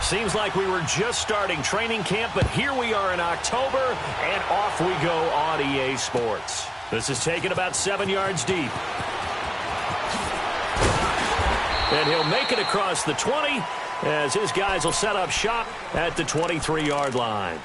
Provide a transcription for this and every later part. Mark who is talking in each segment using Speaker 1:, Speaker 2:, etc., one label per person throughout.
Speaker 1: Seems like we were just starting training camp, but here we are in October, and off we go on EA Sports. This is taken about 7 yards deep. And he'll make it across the 20 as his guys will set up shop at the 23-yard line.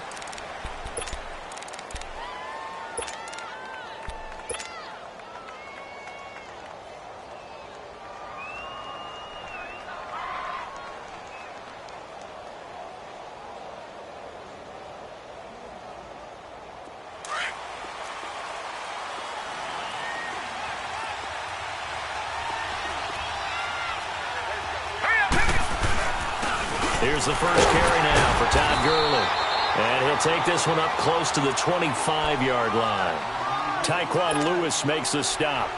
Speaker 1: Here's the first carry now for Todd Gurley. And he'll take this one up close to the 25-yard line. Tyquan Lewis makes the stop.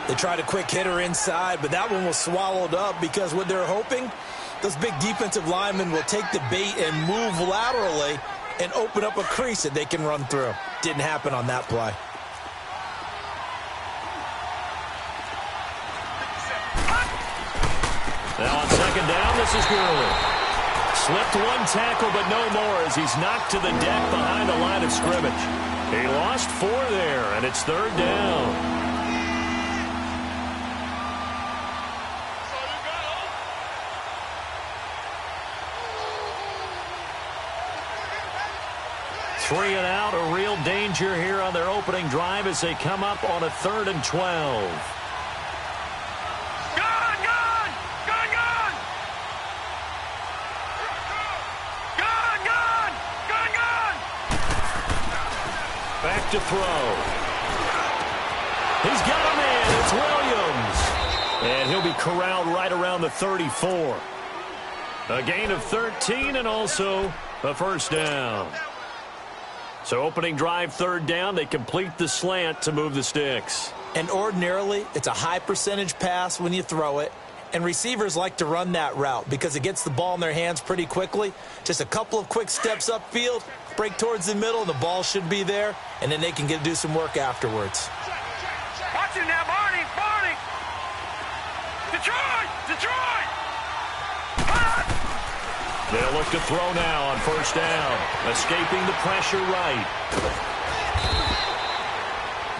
Speaker 2: They tried a quick hitter inside, but that one was swallowed up because what they're hoping, those big defensive linemen will take the bait and move laterally and open up a crease that they can run through. Didn't happen on that play.
Speaker 1: Now on second down, this is Gurley. Slipped one tackle, but no more as he's knocked to the deck behind the line of scrimmage. He lost 4 there, and it's third down. Three and out, a real danger here on their opening drive as they come up on a 3rd and 12. Back to throw. He's got a man. It's Williams. And he'll be corralled right around the 34. A gain of 13 and also a first down. So opening drive, 3rd down. They complete the slant to move the sticks.
Speaker 2: And ordinarily, it's a high percentage pass when you throw it. And receivers like to run that route because it gets the ball in their hands pretty quickly. Just a couple of quick steps upfield, break towards the middle, and the ball should be there, and then they can do some work afterwards.
Speaker 3: Watch him now, Barney! Detroit!
Speaker 1: They'll look to throw now on first down, escaping the pressure right.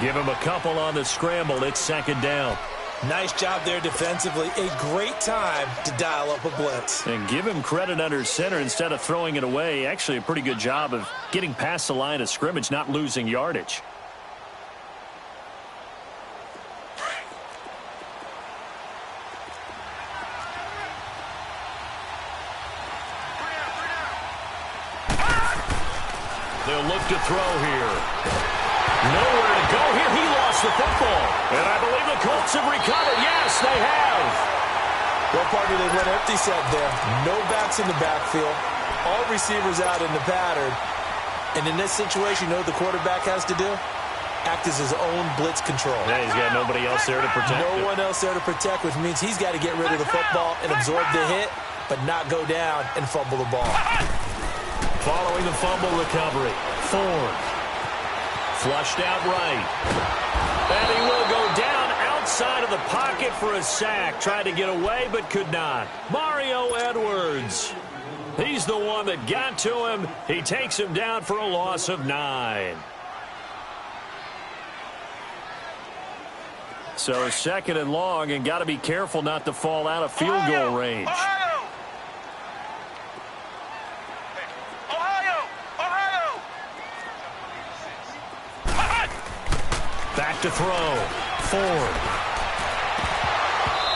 Speaker 1: Give him a couple on the scramble. It's 2nd down.
Speaker 2: Nice job there defensively. A great time to dial up a blitz.
Speaker 1: And give him credit under center instead of throwing it away. Actually, a pretty good job of getting past the line of scrimmage, not losing yardage. They'll look to throw here. Nowhere to go here. He lost the football. And I believe the Colts have recovered. Yes, they have.
Speaker 2: Well, partner, they went empty set there. No backs in the backfield. All receivers out in the pattern. And in this situation, you know what the quarterback has to do? Act as his own blitz control.
Speaker 1: Yeah, he's got nobody else there to protect him.
Speaker 2: No one else there to protect, which means he's got to get rid of the football and absorb the hit, but not go down and fumble the ball.
Speaker 1: Following the fumble recovery, Ford. Flushed out right. And he will go down outside of the pocket for a sack. Tried to get away, but could not. Mario Edwards. He's the one that got to him. He takes him down for a loss of 9. So 2nd and long, and got to be careful not to fall out of field goal range. Back to throw. Ford.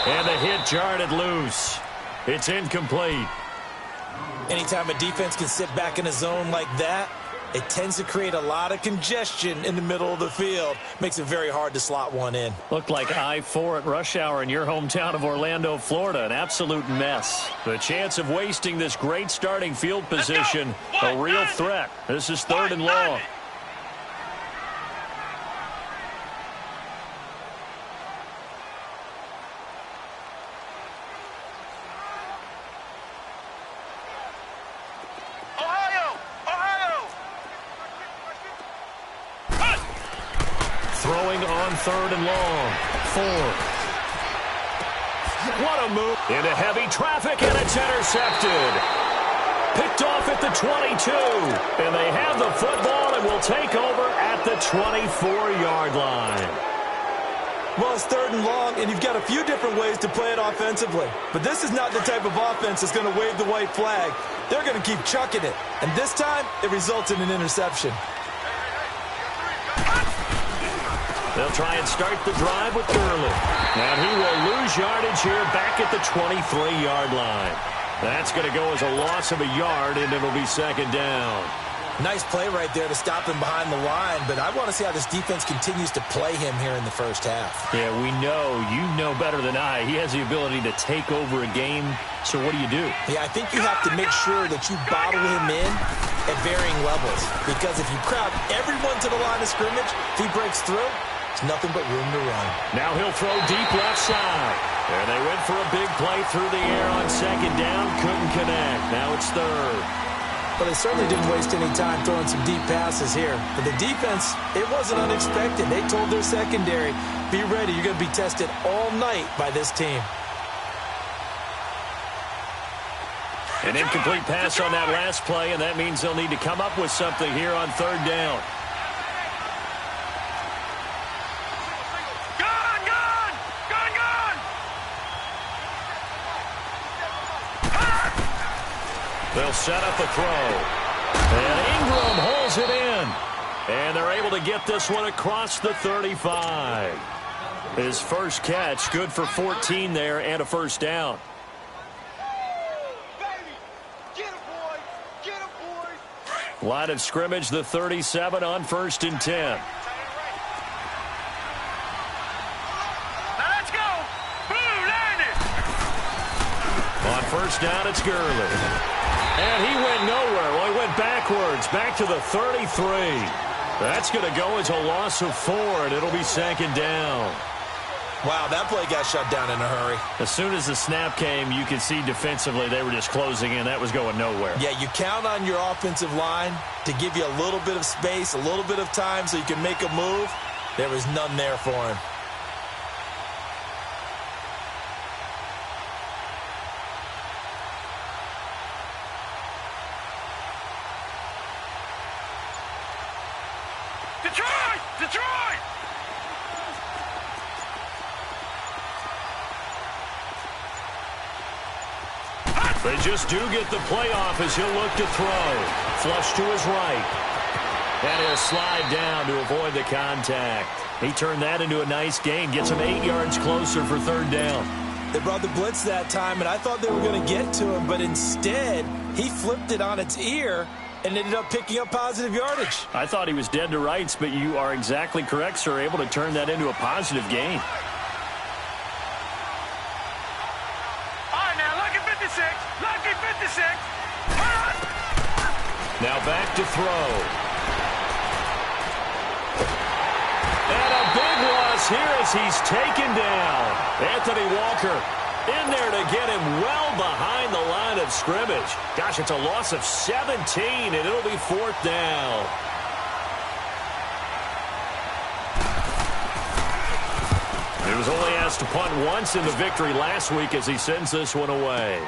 Speaker 1: And the hit jarred it loose. It's incomplete.
Speaker 2: Anytime a defense can sit back in a zone like that, it tends to create a lot of congestion in the middle of the field. Makes it very hard to slot one in.
Speaker 1: Looked like I-4 at rush hour in your hometown of Orlando, Florida. An absolute mess. The chance of wasting this great starting field position, a real threat. This is 3rd and long. Throwing on 3rd and long. Ford. What a move. Into heavy traffic, and it's intercepted. the 22. And they have the football and will take over at the 24-yard line.
Speaker 2: Well, it's 3rd and long, and you've got a few different ways to play it offensively. But this is not the type of offense that's going to wave the white flag. They're going to keep chucking it. And this time, it results in an interception.
Speaker 1: They'll try and start the drive with Gurley. And he will lose yardage here back at the 23-yard line. That's going to go as a loss of a yard, and it'll be 2nd down.
Speaker 2: Nice play right there to stop him behind the line, but I want to see how this defense continues to play him here in the first half.
Speaker 1: Yeah, we know. You know better than I. He has the ability to take over a game, so what do you do?
Speaker 2: Yeah, I think you have to make sure that you bottle him in at varying levels, because if you crowd everyone to the line of scrimmage, if he breaks through, it's nothing but room to run.
Speaker 1: Now he'll throw deep left side. And they went for a big play through the air on 2nd down. Couldn't connect. Now it's 3rd.
Speaker 2: Well, they certainly didn't waste any time throwing some deep passes here. But the defense, it wasn't unexpected. They told their secondary, be ready. You're going to be tested all night by this team.
Speaker 1: An incomplete pass on that last play, and that means they'll need to come up with something here on 3rd down. They'll set up a throw. And Ingram holds it in. And they're able to get this one across the 35. His first catch, good for 14 there and a 1st down. Line of scrimmage, the 37 on 1st and 10.
Speaker 3: Now let's go. Boom, landed.
Speaker 1: On 1st down, it's Gurley. And he went nowhere. Well, he went backwards, back to the 33. That's going to go as a loss of 4, and it'll be 2nd down.
Speaker 2: Wow, that play got shut down in a hurry.
Speaker 1: As soon as the snap came, you could see defensively they were just closing in. That was going nowhere.
Speaker 2: Yeah, you count on your offensive line to give you a little bit of space, a little bit of time so you can make a move. There was none there for him.
Speaker 3: Detroit! Detroit!
Speaker 1: They just do get the playoff as he'll look to throw. Flush to his right. And he'll slide down to avoid the contact. He turned that into a nice gain. Gets him 8 yards closer for 3rd down.
Speaker 2: They brought the blitz that time, and I thought they were going to get to him, but instead, he flipped it on its ear and ended up picking up positive yardage.
Speaker 1: I thought he was dead to rights, but you are exactly correct, sir. Able to turn that into a positive gain.
Speaker 3: All right, now, lucky 56. Lucky 56.
Speaker 1: Now back to throw. And a big loss here as he's taken down. Anthony Walker in there to get him well behind the line of scrimmage. Gosh, it's a loss of 17, and it'll be 4th down. He was only asked to punt once in the victory last week as he sends this one away.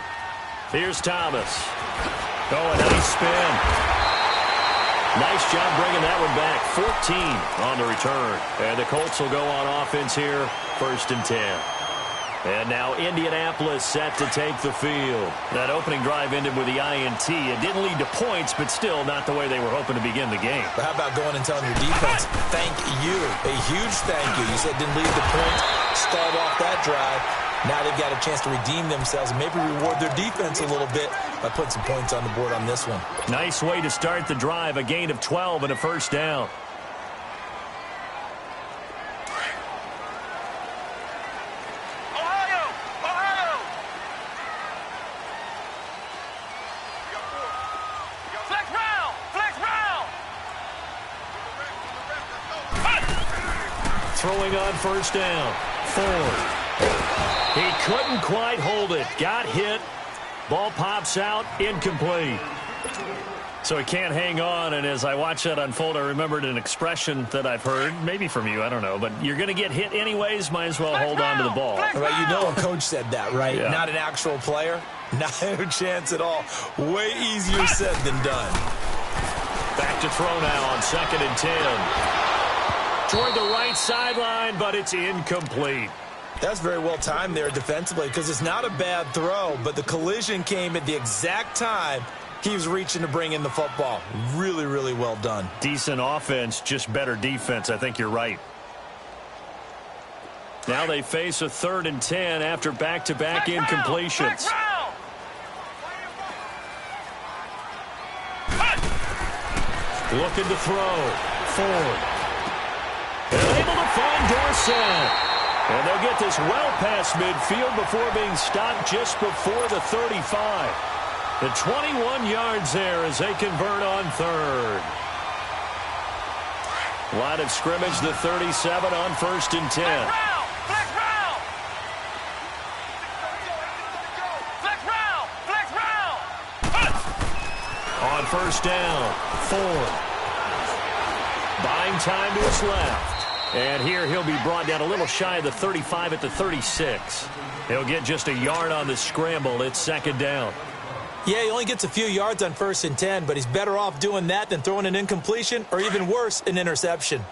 Speaker 1: Here's Thomas. Oh, a nice spin. Nice job bringing that one back. 14 on the return. And the Colts will go on offense here, 1st and 10. And now Indianapolis set to take the field. That opening drive ended with the INT. It didn't lead to points, but still not the way they were hoping to begin the game.
Speaker 2: But how about going and telling your defense, thank you, a huge thank you. You said didn't lead to points, start off that drive. Now they've got a chance to redeem themselves and maybe reward their defense a little bit by putting some points on the board on this one.
Speaker 1: Nice way to start the drive, a gain of 12 and a 1st down. Throwing on 1st down. Ford. He couldn't quite hold it. Got hit. Ball pops out. Incomplete. So he can't hang on, and as I watch that unfold, I remembered an expression that I've heard, maybe from you, I don't know, but you're going to get hit anyways, might as well hold on to the ball.
Speaker 2: Right, you know a coach said that, right?
Speaker 1: Yeah.
Speaker 2: Not an actual player. Not a chance at all. Way easier said than done.
Speaker 1: Back to throw now on 2nd and 10. Toward the right sideline, but it's incomplete.
Speaker 2: That's very well timed there defensively because it's not a bad throw, but the collision came at the exact time he was reaching to bring in the football. Really, really well done.
Speaker 1: Decent offense, just better defense. I think you're right. Now they face a 3rd and 10 after back-to-back incompletions. Looking to throw. Ford. They're able to find Dorsett. And they'll get this well past midfield before being stopped just before the 35. The 21 yards there as they convert on 3rd. Line of scrimmage, the 37 on 1st and 10. On 1st down, Ford. Buying time to his left. And here he'll be brought down a little shy of the 35 at the 36. He'll get just a yard on the scramble. It's 2nd down.
Speaker 2: Yeah, he only gets a few yards on 1st and 10, but he's better off doing that than throwing an incompletion or even worse, an interception.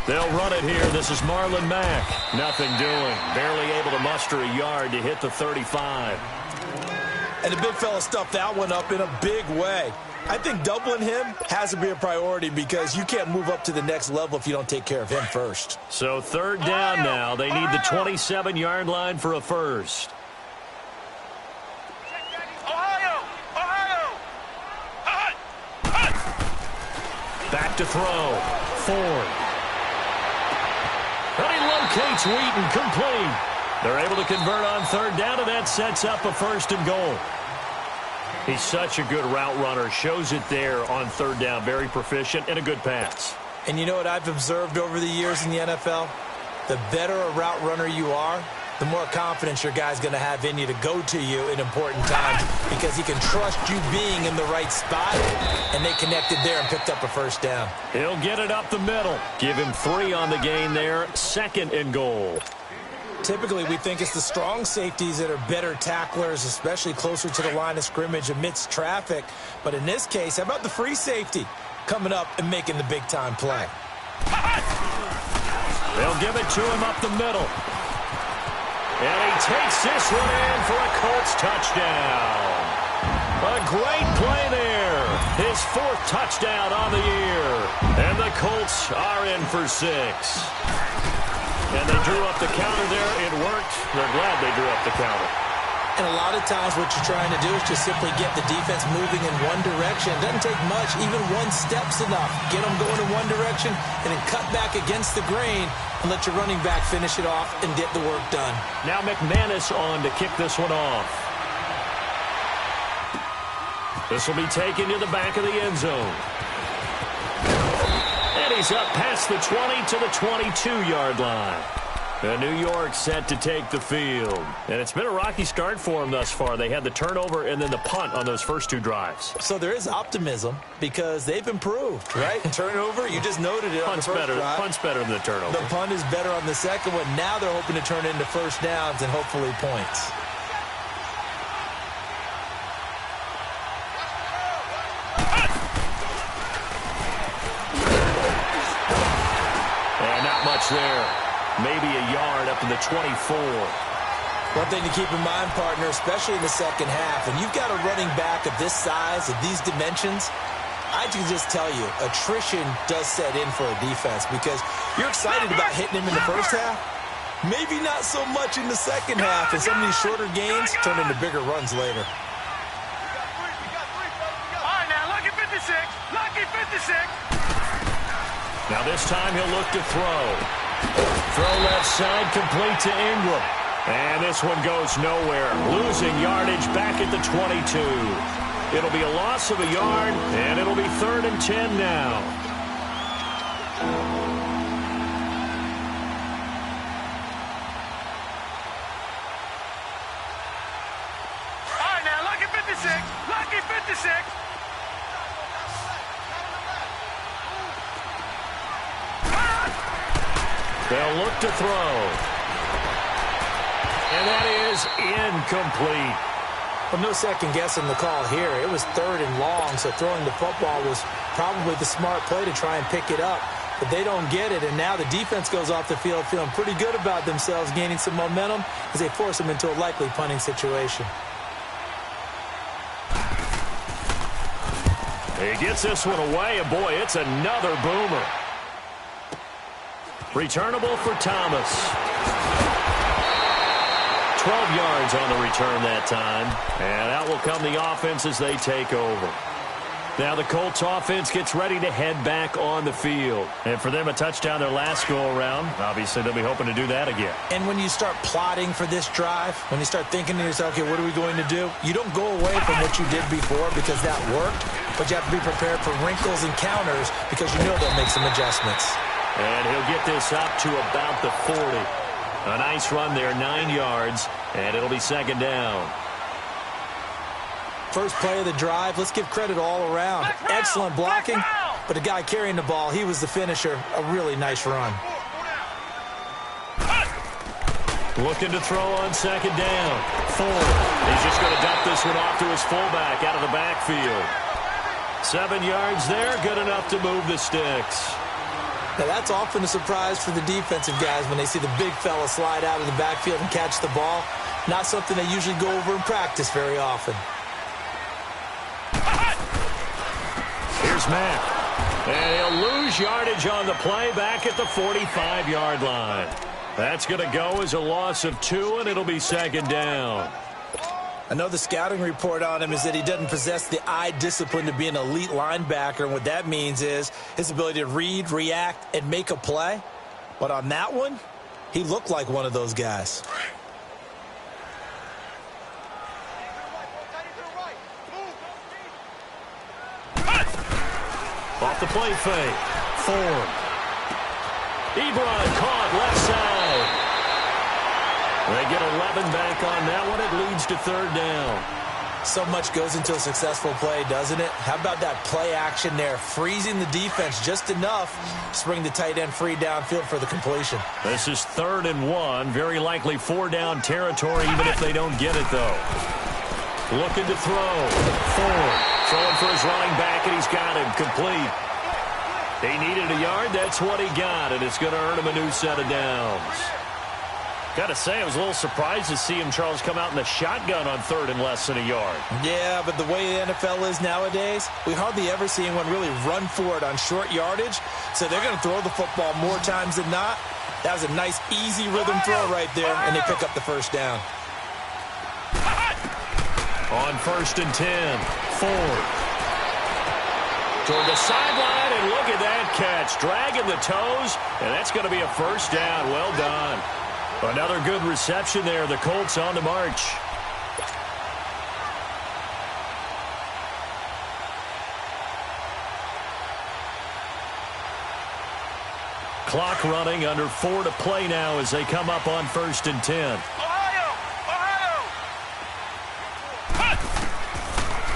Speaker 1: They'll run it here. This is Marlon Mack. Nothing doing. Barely able to muster a yard to hit the 35.
Speaker 2: And the big fella stuffed that one up in a big way. I think doubling him has to be a priority because you can't move up to the next level if you don't take care of him first.
Speaker 1: So 3rd down now. They need the 27-yard line for a first. Back to throw. Ford. And he locates Wheaton, complete. They're able to convert on 3rd down, and that sets up a 1st and goal. He's such a good route runner. Shows it there on 3rd down. Very proficient and a good pass.
Speaker 2: And you know what I've observed over the years in the NFL? The better a route runner you are, the more confidence your guy's going to have in you to go to you in important times because he can trust you being in the right spot, and they connected there and picked up a 1st down.
Speaker 1: He'll get it up the middle. Give him 3 on the gain there. 2nd and goal.
Speaker 2: Typically, we think it's the strong safeties that are better tacklers, especially closer to the line of scrimmage amidst traffic. But in this case, how about the free safety coming up and making the big-time play?
Speaker 1: They'll give it to him up the middle. And he takes this one in for a Colts touchdown. A great play there. His 4th touchdown on the year. And the Colts are in for 6. And they drew up the counter there. It worked. They're glad they drew up the counter.
Speaker 2: And a lot of times what you're trying to do is just simply get the defense moving in one direction. It doesn't take much. Even one step's enough. Get them going in one direction and then cut back against the grain and let your running back finish it off and get the work done.
Speaker 1: Now McManus on to kick this one off. This will be taken to the back of the end zone. And he's up past the 20 to the 22-yard line. New York set to take the field. And it's been a rocky start for them thus far. They had the turnover and then the punt on those first 2 drives.
Speaker 2: So there is optimism because they've improved, right? Turnover, you just noted it on the first drive.
Speaker 1: Punt's better than the turnover.
Speaker 2: The punt is better on the second one. Now they're hoping to turn it into 1st downs and hopefully points.
Speaker 1: And not much there. Maybe a yard up to the 24.
Speaker 2: One thing to keep in mind, partner, especially in the second half, when you've got a running back of this size, of these dimensions, I can just tell you, attrition does set in for a defense because you're excited about hitting him in the first half. Maybe not so much in the second half, and some of these shorter gains turn into bigger runs later.
Speaker 3: All right, now, lucky 56. Lucky 56.
Speaker 1: Now this time he'll look to throw. Throw left side, complete to Ingram. And this one goes nowhere. Losing yardage back at the 22. It'll be a loss of a yard, and it'll be 3rd and 10 now.
Speaker 3: All right, now, lucky 56. Lucky 56.
Speaker 1: They'll look to throw. And that is incomplete.
Speaker 2: Well, no second guessing the call here. It was 3rd and long, so throwing the football was probably the smart play to try and pick it up. But they don't get it, and now the defense goes off the field feeling pretty good about themselves, gaining some momentum as they force them into a likely punting situation.
Speaker 1: He gets this one away, and boy, it's another boomer. Returnable for Thomas. 12 yards on the return that time. And out will come the offense as they take over. Now the Colts offense gets ready to head back on the field. And for them, a touchdown their last go-around. Obviously, they'll be hoping to do that again.
Speaker 2: And when you start plotting for this drive, when you start thinking to yourself, okay, what are we going to do? You don't go away from what you did before because that worked. But you have to be prepared for wrinkles and counters because you know they'll make some adjustments.
Speaker 1: And he'll get this up to about the 40. A nice run there, 9 yards, and it'll be 2nd down.
Speaker 2: First play of the drive, let's give credit all around. Excellent blocking, but the guy carrying the ball, he was the finisher. A really nice run.
Speaker 1: Looking to throw on 2nd down. Ford. He's just going to dump this one off to his fullback out of the backfield. 7 yards there, good enough to move the sticks.
Speaker 2: Now, that's often a surprise for the defensive guys when they see the big fella slide out of the backfield and catch the ball. Not something they usually go over in practice very often.
Speaker 1: Here's Mack. And he'll lose yardage on the play back at the 45-yard line. That's going to go as a loss of 2, and it'll be 2nd down.
Speaker 2: I know the scouting report on him is that he doesn't possess the eye discipline to be an elite linebacker, and what that means is his ability to read, react, and make a play. But on that one, he looked like one of those guys.
Speaker 1: Off the play fake. Ford. Ebron caught left side. They get 11 back on that one. It leads to 3rd down.
Speaker 2: So much goes into a successful play, doesn't it? How about that play action there? Freezing the defense just enough to bring the tight end free downfield for the completion.
Speaker 1: This is 3rd and 1. Very likely 4-down territory, even if they don't get it, though. Looking to throw. Ford. Throwing for his running back, and he's got him complete. He needed a yard. That's what he got, and it's going to earn him a new set of downs. Got to say, I was a little surprised to see him, Charles, come out in the shotgun on 3rd and less than a yard.
Speaker 2: Yeah, but the way the NFL is nowadays, we hardly ever see anyone really run for it on short yardage. So they're going to throw the football more times than not. That was a nice, easy rhythm throw right there, and they pick up the 1st down.
Speaker 1: On 1st and 10, Ford. Toward the sideline, and look at that catch. Dragging the toes, and that's going to be a 1st down. Well done. Another good reception there. The Colts on the march. Clock running, under 4 to play now as they come up on 1st and 10.
Speaker 3: Ohio!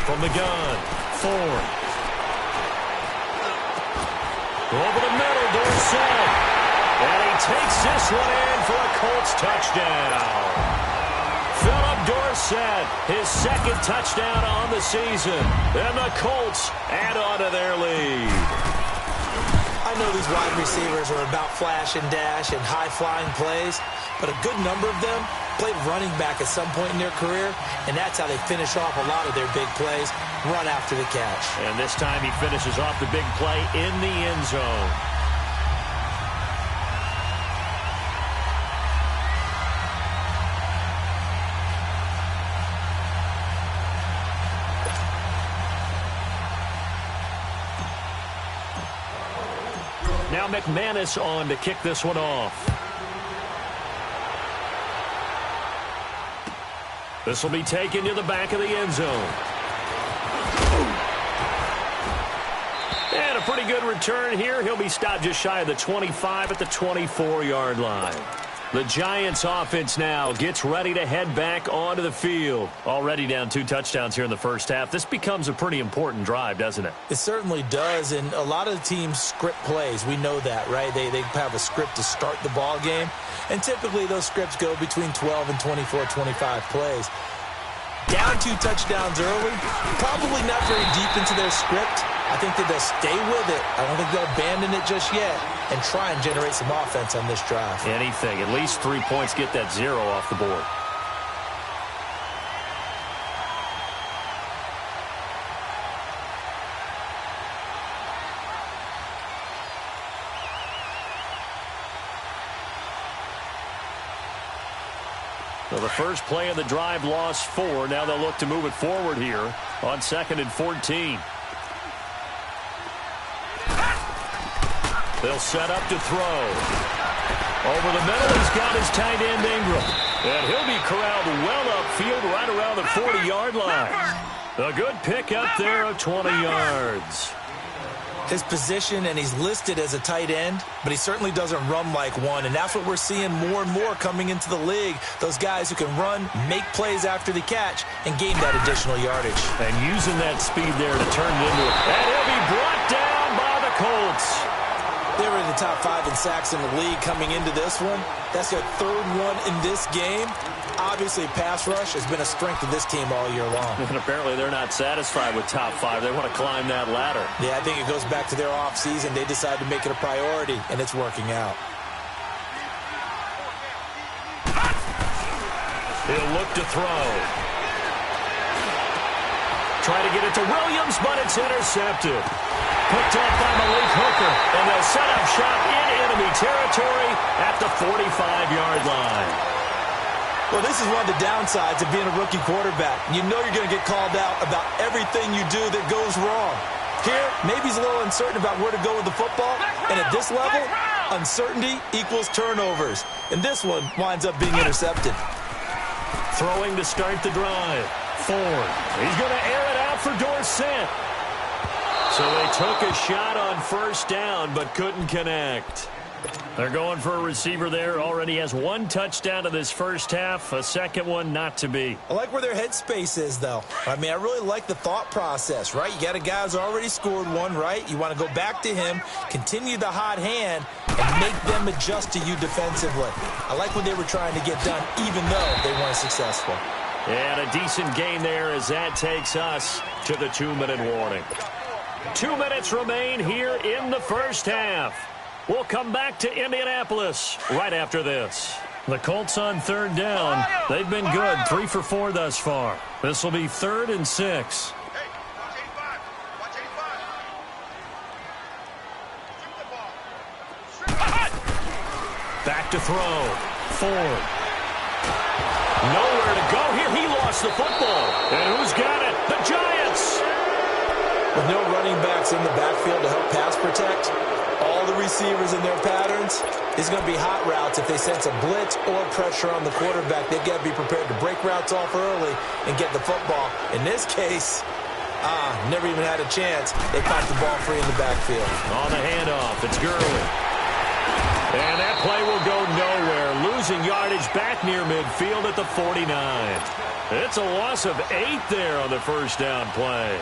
Speaker 1: From the gun, Ford. Over the middle, Dorsett. And he takes this one in for a Colts touchdown. Philip Dorsett, his 2nd touchdown on the season. And the Colts add on to their lead.
Speaker 2: I know these wide receivers are about flash and dash and high-flying plays, but a good number of them played running back at some point in their career, and that's how they finish off a lot of their big plays, run after the catch.
Speaker 1: And this time he finishes off the big play in the end zone. Now McManus on to kick this one off. This will be taken to the back of the end zone. And a pretty good return here. He'll be stopped just shy of the 25 at the 24-yard line. The Giants offense now gets ready to head back onto the field. Already down 2 touchdowns here in the first half. This becomes a pretty important drive, doesn't it?
Speaker 2: It certainly does, and a lot of teams script plays. We know that, right? They have a script to start the ball game, and typically those scripts go between 12 and 24, 25 plays. Down 2 touchdowns early, probably not very deep into their script. I think that they'll stay with it. I don't think they'll abandon it just yet and try and generate some offense on this drive.
Speaker 1: Anything. At least 3 points, get that 0 off the board. So the first play of the drive lost 4. Now they'll look to move it forward here on 2nd and 14. They'll set up to throw. Over the middle, he's got his tight end Ingram. And he'll be corralled well upfield right around the 40-yard line. A good pick up there of 20 yards.
Speaker 2: His position, and he's listed as a tight end, but he certainly doesn't run like one, and that's what we're seeing more and more coming into the league. Those guys who can run, make plays after the catch, and gain that additional yardage.
Speaker 1: And using that speed there to turn it into it. And he'll be brought down by the Colts.
Speaker 2: They were in the top 5 in sacks in the league coming into this one. That's their 3rd one in this game. Obviously, pass rush has been a strength of this team all year long.
Speaker 1: And apparently they're not satisfied with top 5. They want to climb that ladder.
Speaker 2: Yeah, I think it goes back to their offseason. They decided to make it a priority, and it's working out.
Speaker 1: He'll look to throw. Try to get it to Williams, but it's intercepted. Picked up by Malik Hooker, and they'll set up shop in enemy territory at the 45-yard line.
Speaker 2: Well, this is one of the downsides of being a rookie quarterback. You know you're going to get called out about everything you do that goes wrong. Here, maybe he's a little uncertain about where to go with the football, and at this level, uncertainty equals turnovers. And this one winds up being intercepted.
Speaker 1: Throwing to start the drive. Ford. He's going to air it out for Dorsett. So they took a shot on first down, but couldn't connect. They're going for a receiver there. Already has 1 touchdown to this first half. A second one not to be.
Speaker 2: I like where their headspace is, though. I mean, I really like the thought process, right? You got a guy who's already scored 1, right? You want to go back to him, continue the hot hand, and make them adjust to you defensively. I like what they were trying to get done, even though they weren't successful.
Speaker 1: And a decent gain there as that takes us to the 2-minute warning. 2 minutes remain here in the first half. We'll come back to Indianapolis right after this. The Colts on 3rd down. They've been good, 3 for 4 thus far. This will be 3rd and 6. Back to throw. Ford. Nowhere to go here. He lost the football. And who's got it? The Giants.
Speaker 2: With no running backs in the backfield to help pass protect, all the receivers in their patterns, it's going to be hot routes if they sense a blitz or pressure on the quarterback. They've got to be prepared to break routes off early and get the football. In this case, never even had a chance. They popped the ball free in the backfield.
Speaker 1: On the handoff, it's Gurley. And that play will go nowhere. Losing yardage back near midfield at the 49. It's a loss of 8 there on the first down play.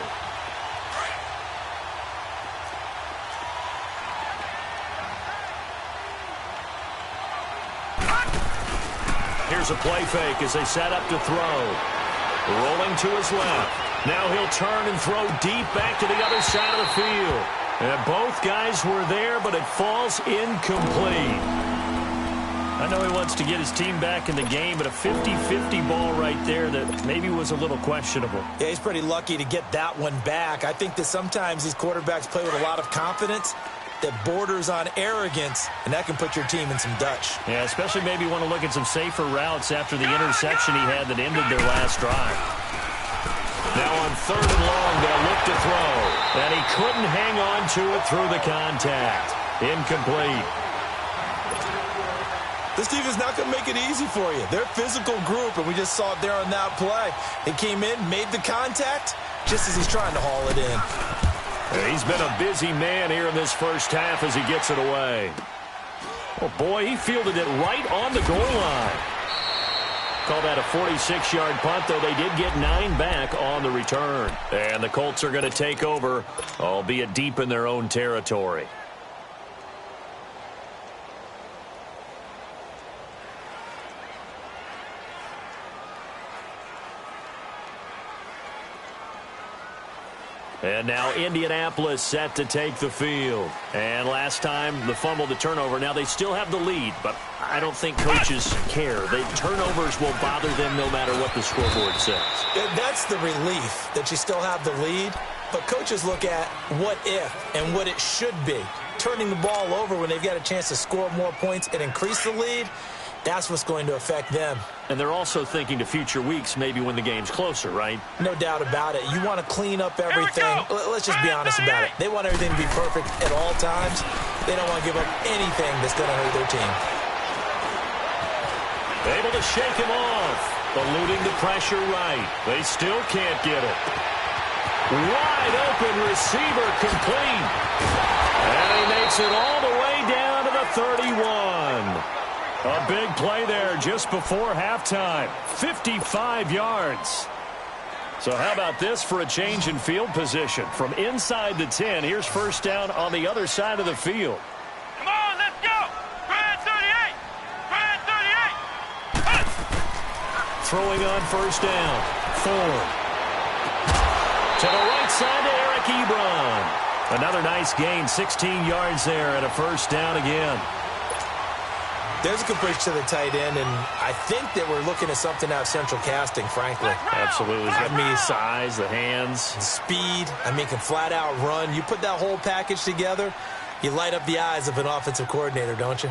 Speaker 1: Here's a play fake as they set up to throw. Rolling to his left. Now he'll turn and throw deep back to the other side of the field. And both guys were there, but it falls incomplete. I know he wants to get his team back in the game, but a 50-50 ball right there that maybe was a little questionable.
Speaker 2: Yeah, he's pretty lucky to get that one back. I think that sometimes these quarterbacks play with a lot of confidence that borders on arrogance, and that can put your team in some Dutch.
Speaker 1: Yeah, especially maybe want to look at some safer routes after the interception he had that ended their last drive. Now on 3rd and long, they'll look to throw. And he couldn't hang on to it through the contact. Incomplete.
Speaker 2: This team is not going to make it easy for you. They're a physical group, and we just saw it there on that play. He came in, made the contact, just as he's trying to haul it in.
Speaker 1: He's been a busy man here in this first half as he gets it away. Oh, boy, he fielded it right on the goal line. Call that a 46-yard punt, though they did get 9 back on the return. And the Colts are going to take over, albeit deep in their own territory. And now Indianapolis set to take the field. And last time, the fumble, the turnover. Now they still have the lead, but I don't think coaches care. The turnovers will bother them no matter what the scoreboard says.
Speaker 2: That's the relief, that you still have the lead. But coaches look at what if and what it should be. Turning the ball over when they've got a chance to score more points and increase the lead, that's what's going to affect them.
Speaker 1: And they're also thinking to future weeks, maybe when the game's closer, right?
Speaker 2: No doubt about it. You want to clean up everything. Let's just be honest about it. They want everything to be perfect at all times. They don't want to give up anything that's going to hurt their team.
Speaker 1: Able to shake him off. Eluding the pressure right. They still can't get it. Wide open receiver complete. And he makes it all the way down to the 31. A big play there just before halftime. 55 yards. So how about this for a change in field position? From inside the 10, here's first down on the other side of the field.
Speaker 3: Come on, let's go. Brand 38. Brand 38.
Speaker 1: Throwing on first down. Ford. To the right side to Eric Ebron. Another nice gain, 16 yards there and a first down again.
Speaker 2: There's a completion to the tight end, and I think that we're looking at something out of central casting, frankly.
Speaker 1: Absolutely. I mean, size, the hands.
Speaker 2: The speed. I mean, can flat out run. You put that whole package together, you light up the eyes of an offensive coordinator, don't you?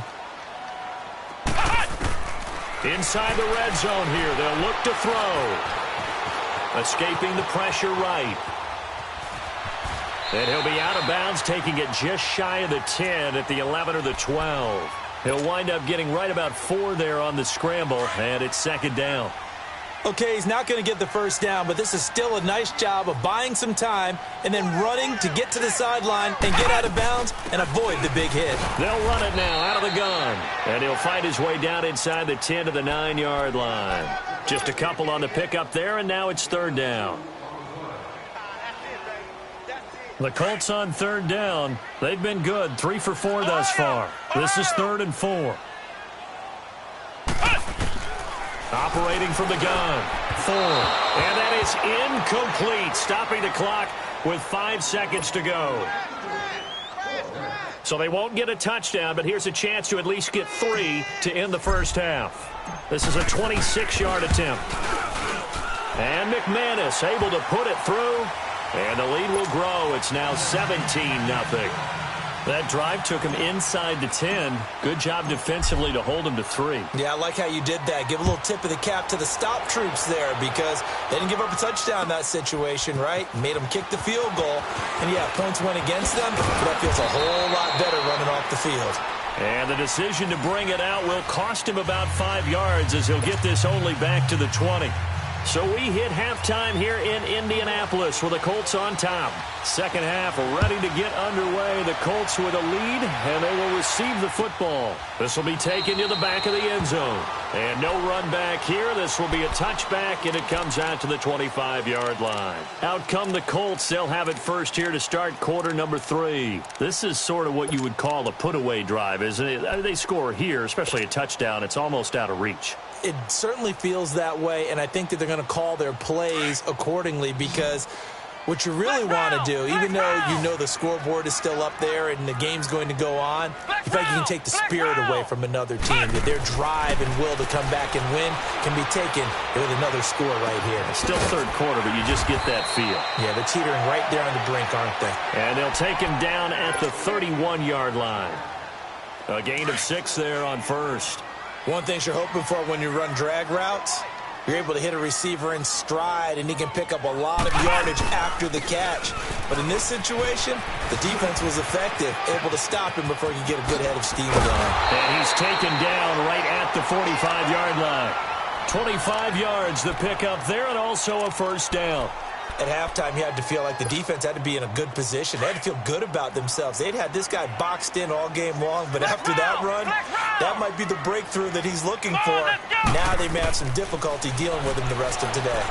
Speaker 1: Inside the red zone here. They'll look to throw. Escaping the pressure right. And he'll be out of bounds, taking it just shy of the 10 at the 11 or the 12. He'll wind up getting right about 4 there on the scramble, and it's second down.
Speaker 2: Okay, he's not going to get the first down, but this is still a nice job of buying some time and then running to get to the sideline and get out of bounds and avoid the big hit.
Speaker 1: They'll run it now out of the gun, and he'll fight his way down inside the 10 to the 9-yard line. Just a couple on the pickup there, and now it's third down. The Colts on third down. They've been good, 3 for 4 thus far. This is 3rd and 4. Operating from the gun. Ford. And that is incomplete. Stopping the clock with 5 seconds to go. So they won't get a touchdown, but here's a chance to at least get 3 to end the first half. This is a 26-yard attempt. And McManus able to put it through. And the lead will grow. It's now 17-0. That drive took him inside the 10. Good job defensively to hold him to 3.
Speaker 2: Yeah, I like how you did that. Give a little tip of the cap to the stop troops there because they didn't give up a touchdown in that situation, right? Made them kick the field goal. And, yeah, points went against them, but that feels a whole lot better running off the field.
Speaker 1: And the decision to bring it out will cost him about 5 yards as he'll get this only back to the 20. So we hit halftime here in Indianapolis with the Colts on top. Second half ready to get underway. The Colts with a lead, and they will receive the football. This will be taken to the back of the end zone. And no run back here. This will be a touchback, and it comes out to the 25-yard line. Out come the Colts. They'll have it first here to start quarter number 3. This is sort of what you would call a put-away drive, isn't it? They score here, especially a touchdown. It's almost out of reach.
Speaker 2: It certainly feels that way, and I think that they're going to call their plays accordingly because what you really want to do, even though you know the scoreboard is still up there and the game's going to go on, you feel like you can take the spirit away from another team. That their drive and will to come back and win can be taken with another score right here.
Speaker 1: It's still third quarter, but you just get that feel.
Speaker 2: Yeah, they're teetering right there on the brink, aren't they?
Speaker 1: And they'll take him down at the 31-yard line. A gain of 6 there on first.
Speaker 2: One thing you're hoping for when you run drag routes, you're able to hit a receiver in stride, and he can pick up a lot of yardage after the catch. But in this situation, the defense was effective, able to stop him before he could get a good head of steam going.
Speaker 1: And he's taken down right at the 45-yard line. 25 yards, the pickup there, and also a first down.
Speaker 2: At halftime, you had to feel like the defense had to be in a good position. They had to feel good about themselves. They'd had this guy boxed in all game long, but after that run, that might be the breakthrough that he's looking for. Now they may have some difficulty dealing with him the rest of today.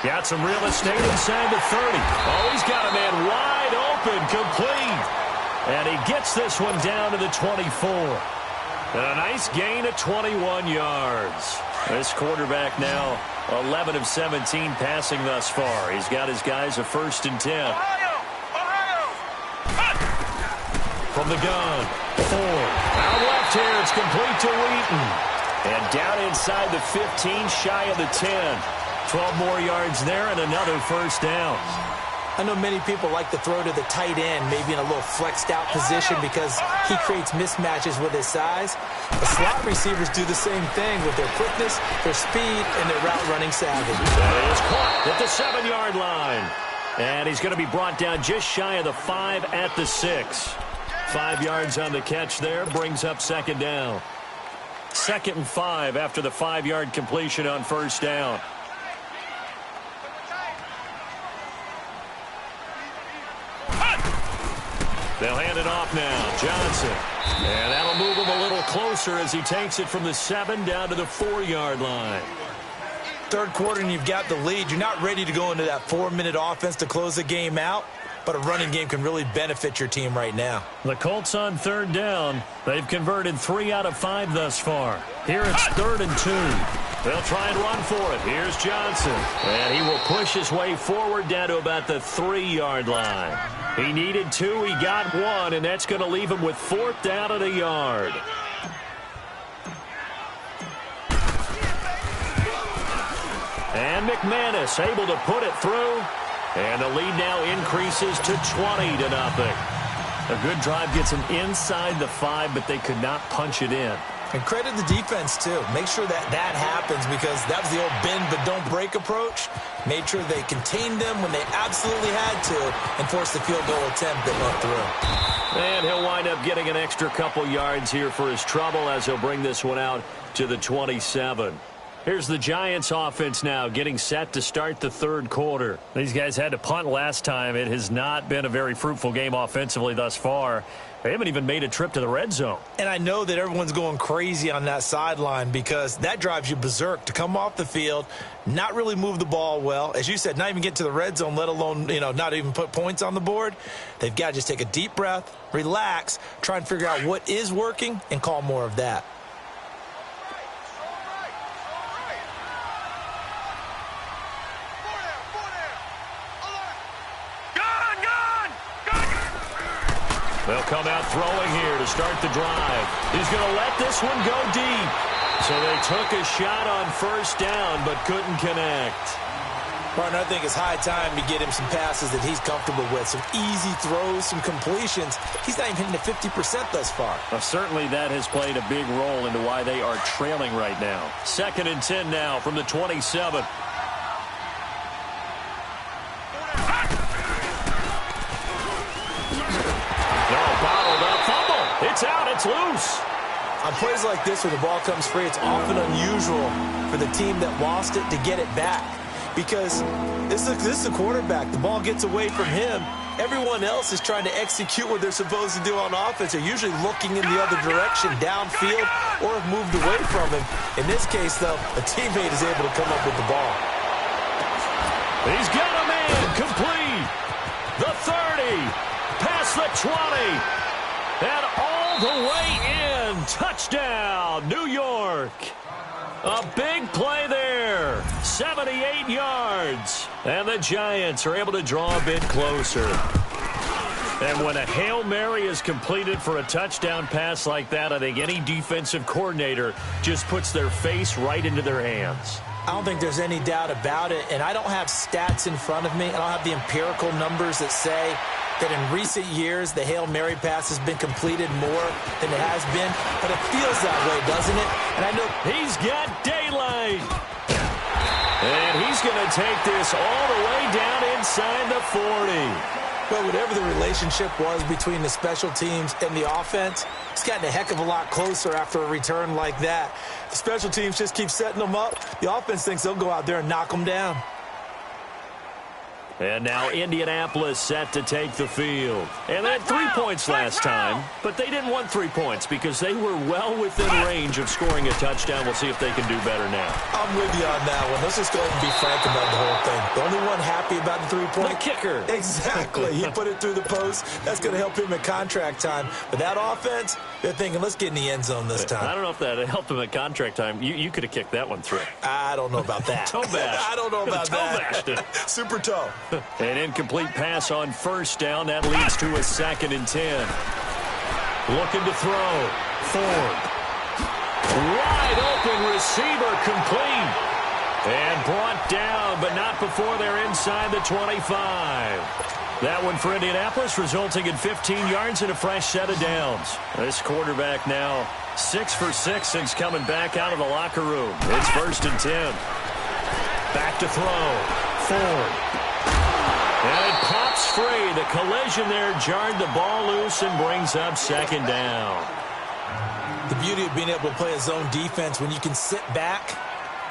Speaker 1: Got some real estate inside the 30. Oh, he's got a man wide open, complete. And he gets this one down to the 24. And a nice gain of 21 yards. This quarterback now 11 of 17 passing thus far. He's got his guys a 1st and 10. From the gun, Ford. Out left here, it's complete to Wheaton. And down inside the 15, shy of the 10. 12 more yards there and another 1st down.
Speaker 2: I know many people like to throw to the tight end, maybe in a little flexed out position because he creates mismatches with his size. The slot receivers do the same thing with their quickness, their speed, and their route running savvy.
Speaker 1: That is caught at the 7-yard line. And he's going to be brought down just shy of the 5 at the 6. 5 yards on the catch there, brings up 2nd down. 2nd and 5 after the 5-yard completion on 1st down. They'll hand it off now. Johnson. And that'll move him a little closer as he takes it from the 7 down to the 4-yard line.
Speaker 2: Third quarter and you've got the lead. You're not ready to go into that 4-minute offense to close the game out, but a running game can really benefit your team right now.
Speaker 1: The Colts on 3rd down. They've converted 3 out of 5 thus far. Here it's 3rd and 2. They'll try and run for it. Here's Johnson. And he will push his way forward down to about the 3-yard line. He needed 2. He got 1, and that's going to leave him with 4th down at a yard. And McManus able to put it through. And the lead now increases to 20-0. A good drive gets him inside the 5, but they could not punch it in.
Speaker 2: And credit the defense, too. Make sure that happens because that was the old bend but don't break approach. Made sure they contained them when they absolutely had to and forced the field goal attempt that went through.
Speaker 1: And he'll wind up getting an extra couple yards here for his trouble as he'll bring this one out to the 27. Here's the Giants offense now getting set to start the 3rd quarter. These guys had to punt last time. It has not been a very fruitful game offensively thus far. They haven't even made a trip to the red zone.
Speaker 2: And I know that everyone's going crazy on that sideline because that drives you berserk to come off the field, not really move the ball well. As you said, not even get to the red zone, let alone, not even put points on the board. They've got to just take a deep breath, relax, try and figure out what is working, and call more of that.
Speaker 1: They'll come out throwing here to start the drive. He's going to let this one go deep. So they took a shot on 1st down but couldn't connect.
Speaker 2: Partner, I think it's high time to get him some passes that he's comfortable with. Some easy throws, some completions. He's not even hitting the 50% thus far.
Speaker 1: Well, certainly that has played a big role into why they are trailing right now. 2nd and 10 now from the 27. It's out. It's loose.
Speaker 2: On plays like this where the ball comes free, it's often unusual for the team that lost it to get it back because this is a quarterback. The ball gets away from him. Everyone else is trying to execute what they're supposed to do on offense. They're usually looking in the other direction, downfield, or have moved away from him. In this case, though, a teammate is able to come up with the ball.
Speaker 1: He's got a man complete. The 30, past the 20, and all the way in. Touchdown, New York. A big play there. 78 yards. And the Giants are able to draw a bit closer. And when a Hail Mary is completed for a touchdown pass like that, I think any defensive coordinator just puts their face right into their hands.
Speaker 2: I don't think there's any doubt about it. And I don't have stats in front of me. I don't have the empirical numbers that say that in recent years the Hail Mary pass has been completed more than it has been. But it feels that way, doesn't it? And I know
Speaker 1: he's got daylight. And he's going to take this all the way down inside the 40.
Speaker 2: Well, whatever the relationship was between the special teams and the offense, it's gotten a heck of a lot closer after a return like that. The special teams just keep setting them up. The offense thinks they'll go out there and knock them down.
Speaker 1: And now Indianapolis set to take the field. And they had 3 points last time, but they didn't want 3 points because they were well within range of scoring a touchdown. We'll see if they can do better now.
Speaker 2: I'm with you on that one. Let's just go ahead and be frank about the whole thing. The only one happy about the 3-point?
Speaker 1: The kicker.
Speaker 2: Exactly. He put it through the post. That's going to help him at contract time. But that offense, they're thinking, let's get in the end zone this time.
Speaker 1: I don't know if that helped him at contract time. You could have kicked that one through.
Speaker 2: I don't know about that.
Speaker 1: Toe bash.
Speaker 2: I don't know about
Speaker 1: that.
Speaker 2: Super toe.
Speaker 1: An incomplete pass on first down. That leads to a 2nd and 10. Looking to throw. Ford. Wide open receiver complete. And brought down, but not before they're inside the 25. That one for Indianapolis, resulting in 15 yards and a fresh set of downs. This quarterback now 6 for 6 since coming back out of the locker room. It's 1st and 10. Back to throw. Ford. And it pops free. The collision there jarred the ball loose and brings up 2nd down.
Speaker 2: The beauty of being able to play a zone defense when you can sit back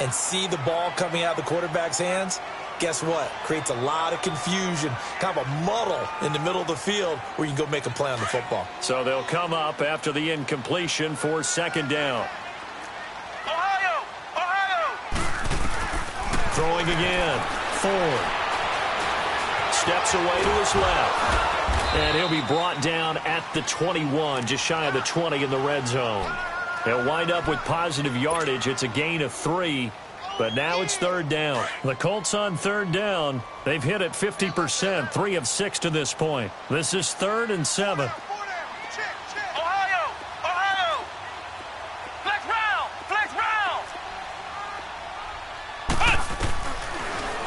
Speaker 2: and see the ball coming out of the quarterback's hands, guess what? Creates a lot of confusion, kind of a muddle in the middle of the field where you can go make a play on the football.
Speaker 1: So they'll come up after the incompletion for 2nd down.
Speaker 3: Ohio! Ohio!
Speaker 1: Throwing again. Ford. Steps away to his left. And he'll be brought down at the 21, just shy of the 20 in the red zone. They'll wind up with positive yardage. It's a gain of 3, but now it's 3rd down. The Colts on 3rd down. They've hit it 50%, 3 of 6 to this point. This is 3rd and 7.
Speaker 3: Ohio! Ohio! Flex round! Flex round!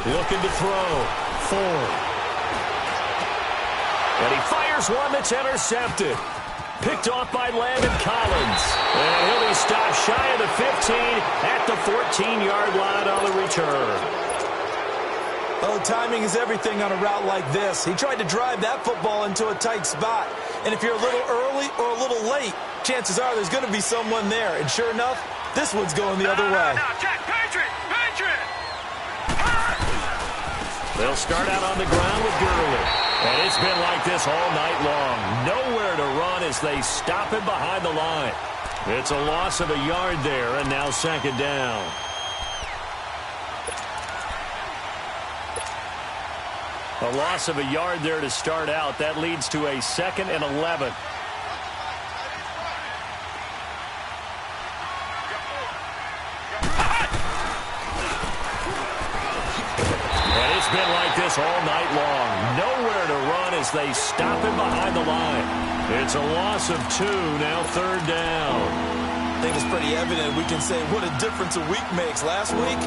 Speaker 1: Looking to throw. Ford. And he fires one that's intercepted. Picked off by Landon Collins. And he'll be stopped shy of the 15 at the 14-yard line on the return.
Speaker 2: Oh, timing is everything on a route like this. He tried to drive that football into a tight spot. And if you're a little early or a little late, chances are there's going to be someone there. And sure enough, this one's going the other way.
Speaker 3: Now, check. Patriot! Patriot!
Speaker 1: They'll start out on the ground with Gurley. And it's been like this all night long. Nowhere to run as they stop him behind the line. It's a loss of a yard there, and now 2nd down. A loss of a yard there to start out. That leads to a 2nd and 11. And it's been like this all night long. Nowhere to run as they stop him behind the line. It's a loss of 2, now 3rd down.
Speaker 2: I think it's pretty evident. We can say what a difference a week makes. Last week,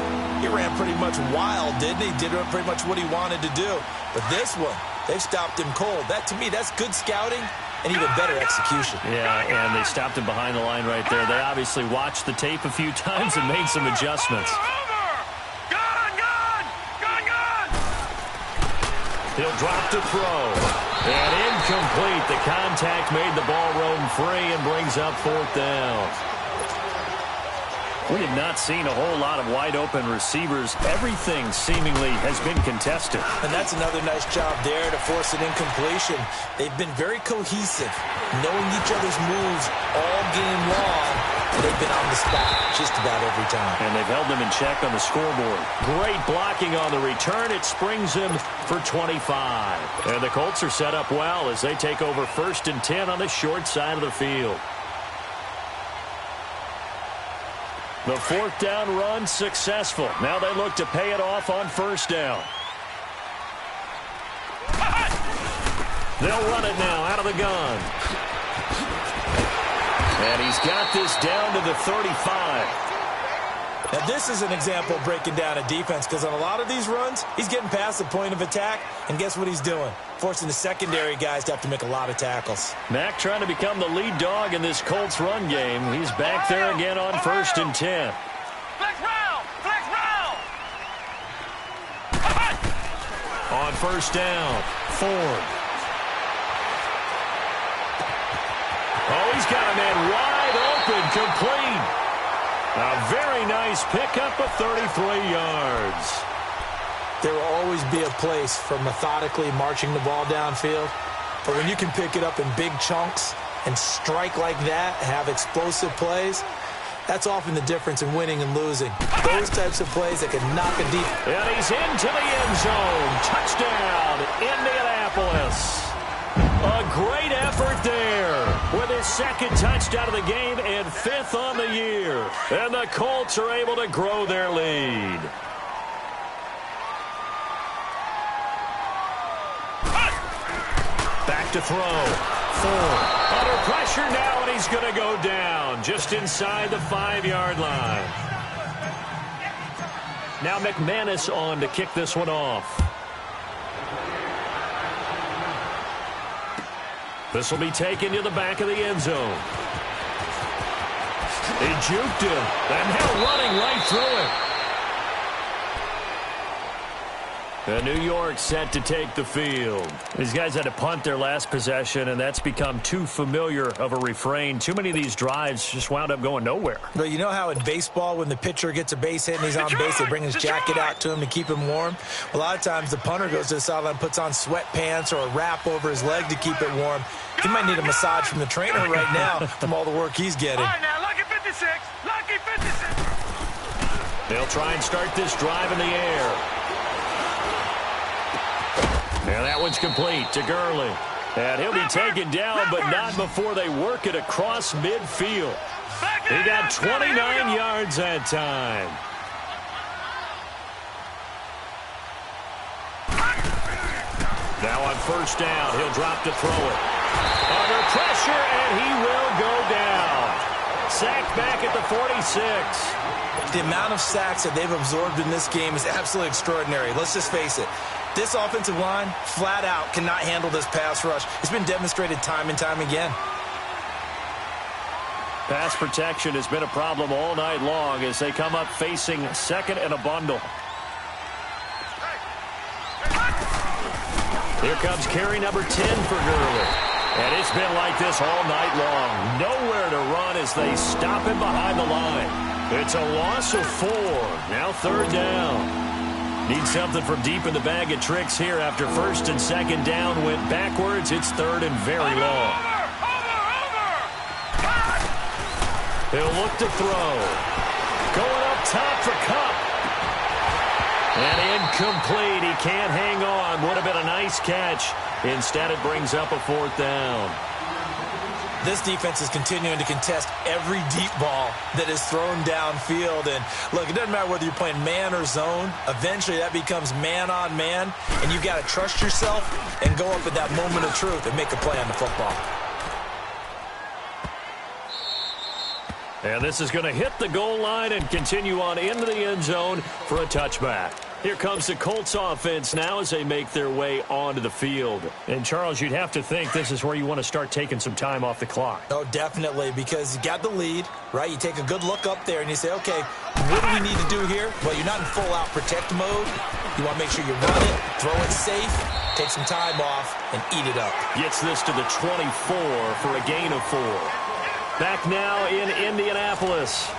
Speaker 2: he ran pretty much wild, didn't he? Did pretty much what he wanted to do. But this one, they've stopped him cold. That, to me, that's good scouting and even better execution.
Speaker 1: Yeah, and they stopped him behind the line right there. They obviously watched the tape a few times and made some adjustments. He'll drop to throw. And incomplete. The contact made the ball roam free and brings up 4th down. We have not seen a whole lot of wide-open receivers. Everything seemingly has been contested.
Speaker 2: And that's another nice job there to force an incompletion. They've been very cohesive, knowing each other's moves all game long. They've been on the spot just about every time.
Speaker 1: And they've held them in check on the scoreboard. Great blocking on the return. It springs him for 25. And the Colts are set up well as they take over 1st and 10 on the short side of the field. The 4th down run successful. Now they look to pay it off on 1st down. They'll run it now out of the gun. And he's got this down to the 35.
Speaker 2: Now, this is an example of breaking down a defense because on a lot of these runs, he's getting past the point of attack, and guess what he's doing? Forcing the secondary guys to have to make a lot of tackles.
Speaker 1: Mack trying to become the lead dog in this Colts run game. He's back there again on 1st and 10.
Speaker 3: Flex round! Flex round!
Speaker 1: On 1st down, Ford got a man wide open, complete. A very nice pickup of 33 yards.
Speaker 2: There will always be a place for methodically marching the ball downfield. But when you can pick it up in big chunks and strike like that, have explosive plays, that's often the difference in winning and losing. Those types of plays that can knock a deep.
Speaker 1: And he's into the end zone. Touchdown, Indianapolis. A great effort there with his second touchdown of the game and 5th on the year. And the Colts are able to grow their lead. Back to throw. Ford under pressure now, and he's going to go down just inside the 5-yard line. Now McManus on to kick this one off. This will be taken to the back of the end zone. He juked him, and now running right through it. And New York set to take the field. These guys had to punt their last possession, and that's become too familiar of a refrain. Too many of these drives just wound up going nowhere.
Speaker 2: But you know how in baseball, when the pitcher gets a base hit and he's on base, they bring his jacket out to him to keep him warm? A lot of times the punter goes to the sideline, puts on sweatpants or a wrap over his leg to keep it warm. He might need a massage from the trainer right now from all the work he's getting.
Speaker 3: All right, now, lucky 56. Lucky 56.
Speaker 1: They'll try and start this drive in the air. And that one's complete to Gurley. And he'll be taken down, but not before they work it across midfield. He got 29 yards that time. Now on first down, he'll drop to throw it. Under pressure, and he will go down. Sacked back at the 46.
Speaker 2: The amount of sacks that they've absorbed in this game is absolutely extraordinary. Let's just face it. This offensive line, flat out, cannot handle this pass rush. It's been demonstrated time and time again.
Speaker 1: Pass protection has been a problem all night long as they come up facing second and a bundle. Here comes carry number 10 for Gurley. And it's been like this all night long. Nowhere to run as they stop him behind the line. It's a loss of 4. Now 3rd down. Need something from deep in the bag of tricks here after first and second down went backwards. It's 3rd and very long. He'll look to throw. Going up top for Kupp. And incomplete. He can't hang on. Would have been a nice catch. Instead, it brings up a 4th down.
Speaker 2: This defense is continuing to contest every deep ball that is thrown downfield. And, look, it doesn't matter whether you're playing man or zone. Eventually, that becomes man-on-man, and you've got to trust yourself and go up at that moment of truth and make a play on the football.
Speaker 1: And this is going to hit the goal line and continue on into the end zone for a touchback. Here comes the Colts offense now as they make their way onto the field. And, Charles, you'd have to think this is where you want to start taking some time off the clock.
Speaker 2: Oh, definitely, because you got the lead, right? You take a good look up there and you say, okay, what do we need to do here? Well, you're not in full-out protect mode. You want to make sure you run it, throw it safe, take some time off, and eat it up.
Speaker 1: Gets this to the 24 for a gain of 4. Back now in Indianapolis.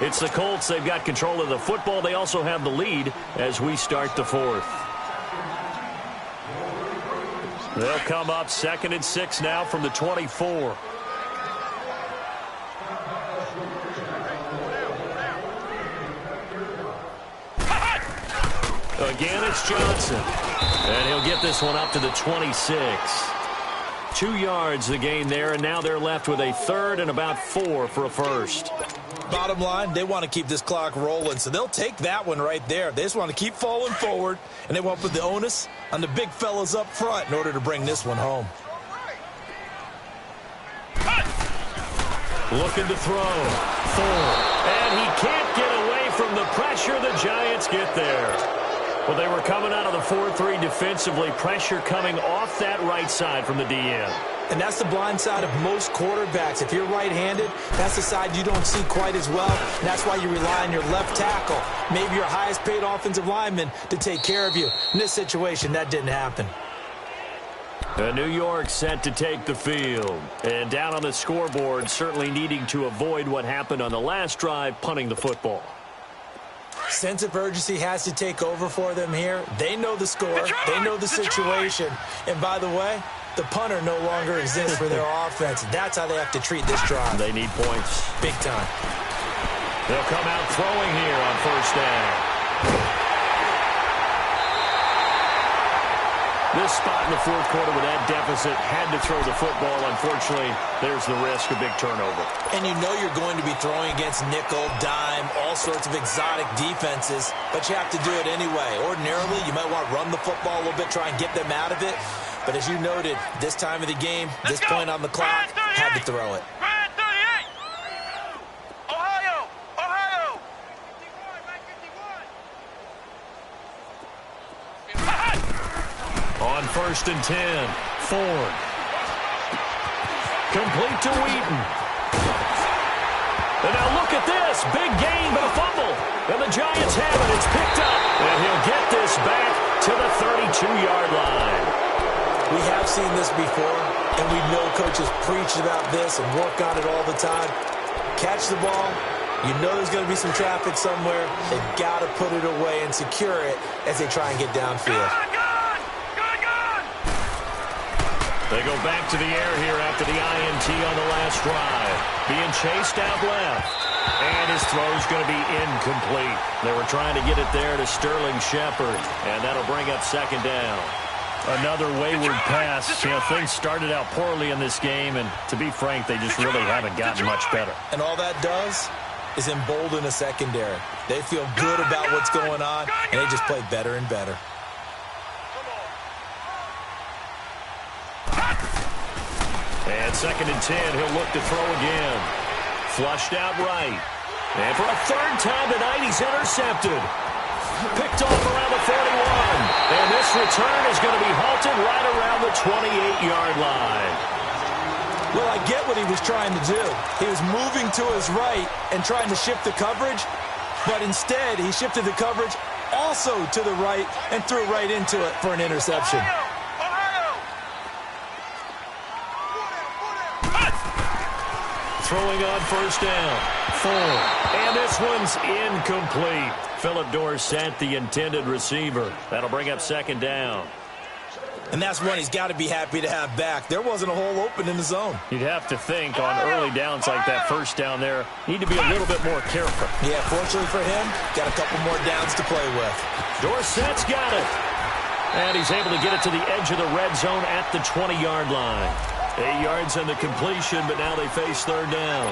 Speaker 1: It's the Colts. They've got control of the football. They also have the lead as we start the 4th. They'll come up 2nd and 6 now from the 24. Again, it's Johnson. And he'll get this one up to the 26. 2 yards the gain there, and now they're left with a 3rd and about 4 for a first.
Speaker 2: Bottom line, they want to keep this clock rolling, so they'll take that one right there. They just want to keep falling forward, and they want to put the onus on the big fellas up front in order to bring this one home.
Speaker 1: Looking to throw. Ford. And he can't get away from the pressure. The Giants get there. Well, they were coming out of the 4-3 defensively. Pressure coming off that right side from the DN.
Speaker 2: And that's the blind side of most quarterbacks. If you're right-handed, that's the side you don't see quite as well. And that's why you rely on your left tackle, maybe your highest-paid offensive lineman, to take care of you. In this situation, that didn't happen.
Speaker 1: New York set to take the field. And down on the scoreboard, certainly needing to avoid what happened on the last drive, punting the football.
Speaker 2: Sense of urgency has to take over for them here. They know the score. They know the situation. And by the way, the punter no longer exists for their offense. That's how they have to treat this drive.
Speaker 1: They need points.
Speaker 2: Big time.
Speaker 1: They'll come out throwing here on first down. This spot in the fourth quarter with that deficit, had to throw the football. Unfortunately, there's the risk of big turnover.
Speaker 2: And you know you're going to be throwing against nickel, dime, all sorts of exotic defenses, but you have to do it anyway. Ordinarily, you might want to run the football a little bit, try and get them out of it. But as you noted, this time of the game, this point on the clock, had to throw it.
Speaker 1: On first and 10, Ford. Complete to Wheaton. And now look at this. Big gain, but a fumble. And the Giants have it. It's picked up. And he'll get this back to the 32-yard line.
Speaker 2: We have seen this before, and we know coaches preach about this and work on it all the time. Catch the ball. You know there's going to be some traffic somewhere. They've got to put it away and secure it as they try and get downfield.
Speaker 1: They go back to the air here after the INT on the last drive. Being chased out left. And his throw's going to be incomplete. They were trying to get it there to Sterling Shepard. And that'll bring up second down. Another wayward pass. You know, things started out poorly in this game. And to be frank, they just really haven't gotten much better.
Speaker 2: And all that does is embolden a secondary. They feel good about what's going on, and they just play better and better.
Speaker 1: And second and 10, he'll look to throw again. Flushed out right. And for a third time tonight, he's intercepted. Picked off around the 41. And this return is going to be halted right around the 28-yard line.
Speaker 2: Well, I get what he was trying to do. He was moving to his right and trying to shift the coverage, but instead he shifted the coverage also to the right and threw right into it for an interception.
Speaker 1: Throwing on first down. Ford. And this one's incomplete. Philip Dorsett, the intended receiver. That'll bring up second down.
Speaker 2: And that's one he's got to be happy to have back. There wasn't a hole open in the zone.
Speaker 1: You'd have to think on early downs like that first down there, need to be a little bit more careful.
Speaker 2: Yeah, fortunately for him, got a couple more downs to play with.
Speaker 1: Dorsett's got it. And he's able to get it to the edge of the red zone at the 20-yard line. 8 yards on the completion, but now they face third down.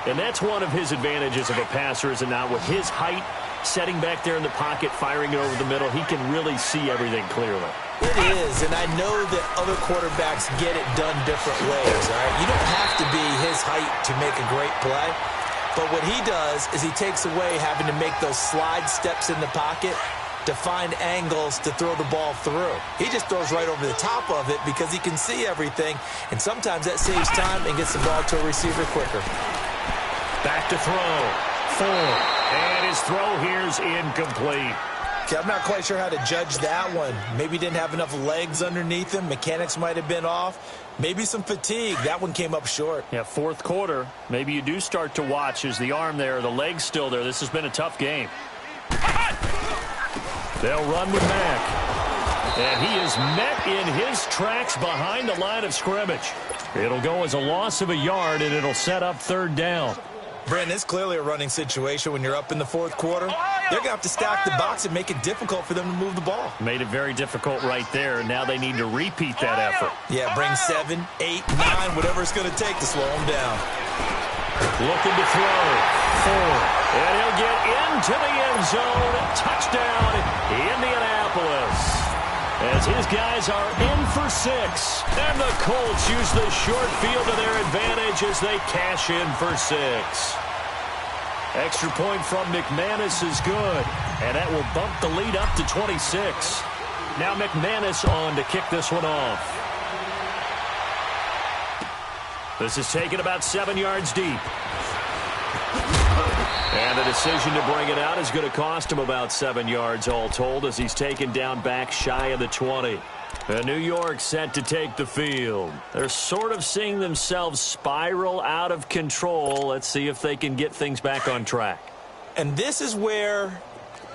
Speaker 1: And that's one of his advantages of a passer, is it not? With his height, setting back there in the pocket, firing it over the middle, he can really see everything clearly.
Speaker 2: It is, and I know that other quarterbacks get it done different ways, all right? You don't have to be his height to make a great play, but what he does is he takes away having to make those slide steps in the pocket to find angles to throw the ball through. He just throws right over the top of it because he can see everything, and sometimes that saves time and gets the ball to a receiver quicker.
Speaker 1: Back to throw. Ford. And his throw here's incomplete.
Speaker 2: Okay, I'm not quite sure how to judge that one. Maybe he didn't have enough legs underneath him. Mechanics might have been off. Maybe some fatigue. That one came up short.
Speaker 1: Yeah, fourth quarter. Maybe you do start to watch as the arm there, the leg's still there. This has been a tough game. They'll run with Mack. And he is met in his tracks behind the line of scrimmage. It'll go as a loss of a yard, and it'll set up third down.
Speaker 2: Brandon, it's clearly a running situation when you're up in the fourth quarter. They're going to have to stack the box and make it difficult for them to move the ball.
Speaker 1: Made it very difficult right there. Now they need to repeat that effort.
Speaker 2: Yeah, bring 7, 8, 9, whatever it's going to take to slow them down.
Speaker 1: Looking to throw. Ford. And he'll get into the end zone. Touchdown, Indianapolis. As his guys are in for 6. And the Colts use the short field to their advantage as they cash in for 6. Extra point from McManus is good. And that will bump the lead up to 26. Now McManus on to kick this one off. This is taken about 7 yards deep. And the decision to bring it out is going to cost him about 7 yards all told as he's taken down back shy of the 20. And New York set to take the field. They're sort of seeing themselves spiral out of control. Let's see if they can get things back on track.
Speaker 2: And this is where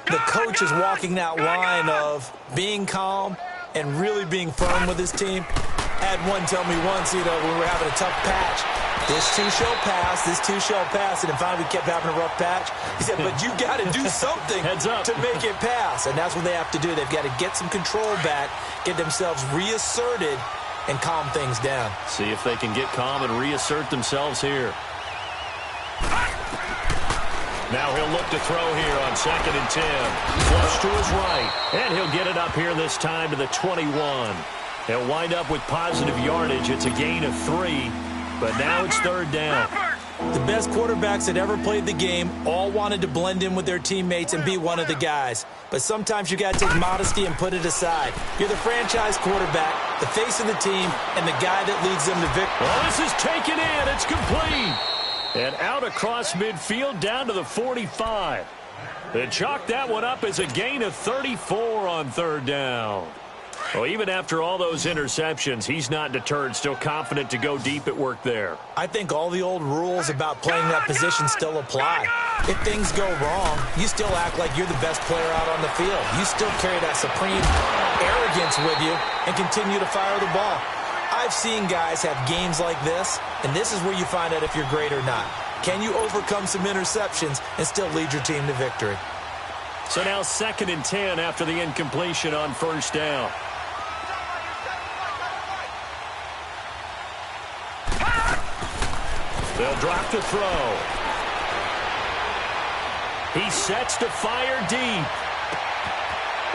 Speaker 2: the coach is walking that line of being calm and really being firm with his team. I had one tell me once, when we were having a tough patch, this too shall pass, this too shall pass, and then finally we kept having a rough patch. He said, but you got to do something
Speaker 1: Heads up.
Speaker 2: to make it pass, and that's what they have to do. They've got to get some control back, get themselves reasserted, and calm things down.
Speaker 1: See if they can get calm and reassert themselves here. Now he'll look to throw here on 2nd and 10. Flush to his right, and he'll get it up here this time to the 21. He'll wind up with positive yardage. It's a gain of 3, but now it's 3rd down.
Speaker 2: The best quarterbacks that ever played the game all wanted to blend in with their teammates and be one of the guys. But sometimes you got to take modesty and put it aside. You're the franchise quarterback, the face of the team, and the guy that leads them to victory.
Speaker 1: Well, this is taken in. It's complete. And out across midfield down to the 45. They chalk that one up as a gain of 34 on 3rd down. Well, even after all those interceptions, he's not deterred, still confident to go deep at work there.
Speaker 2: I think all the old rules about playing that position still apply. If things go wrong, you still act like you're the best player out on the field. You still carry that supreme arrogance with you and continue to fire the ball. I've seen guys have games like this, and this is where you find out if you're great or not. Can you overcome some interceptions and still lead your team to victory?
Speaker 1: So now 2nd and 10 after the incompletion on 1st down. They'll drop to throw. He sets to fire deep.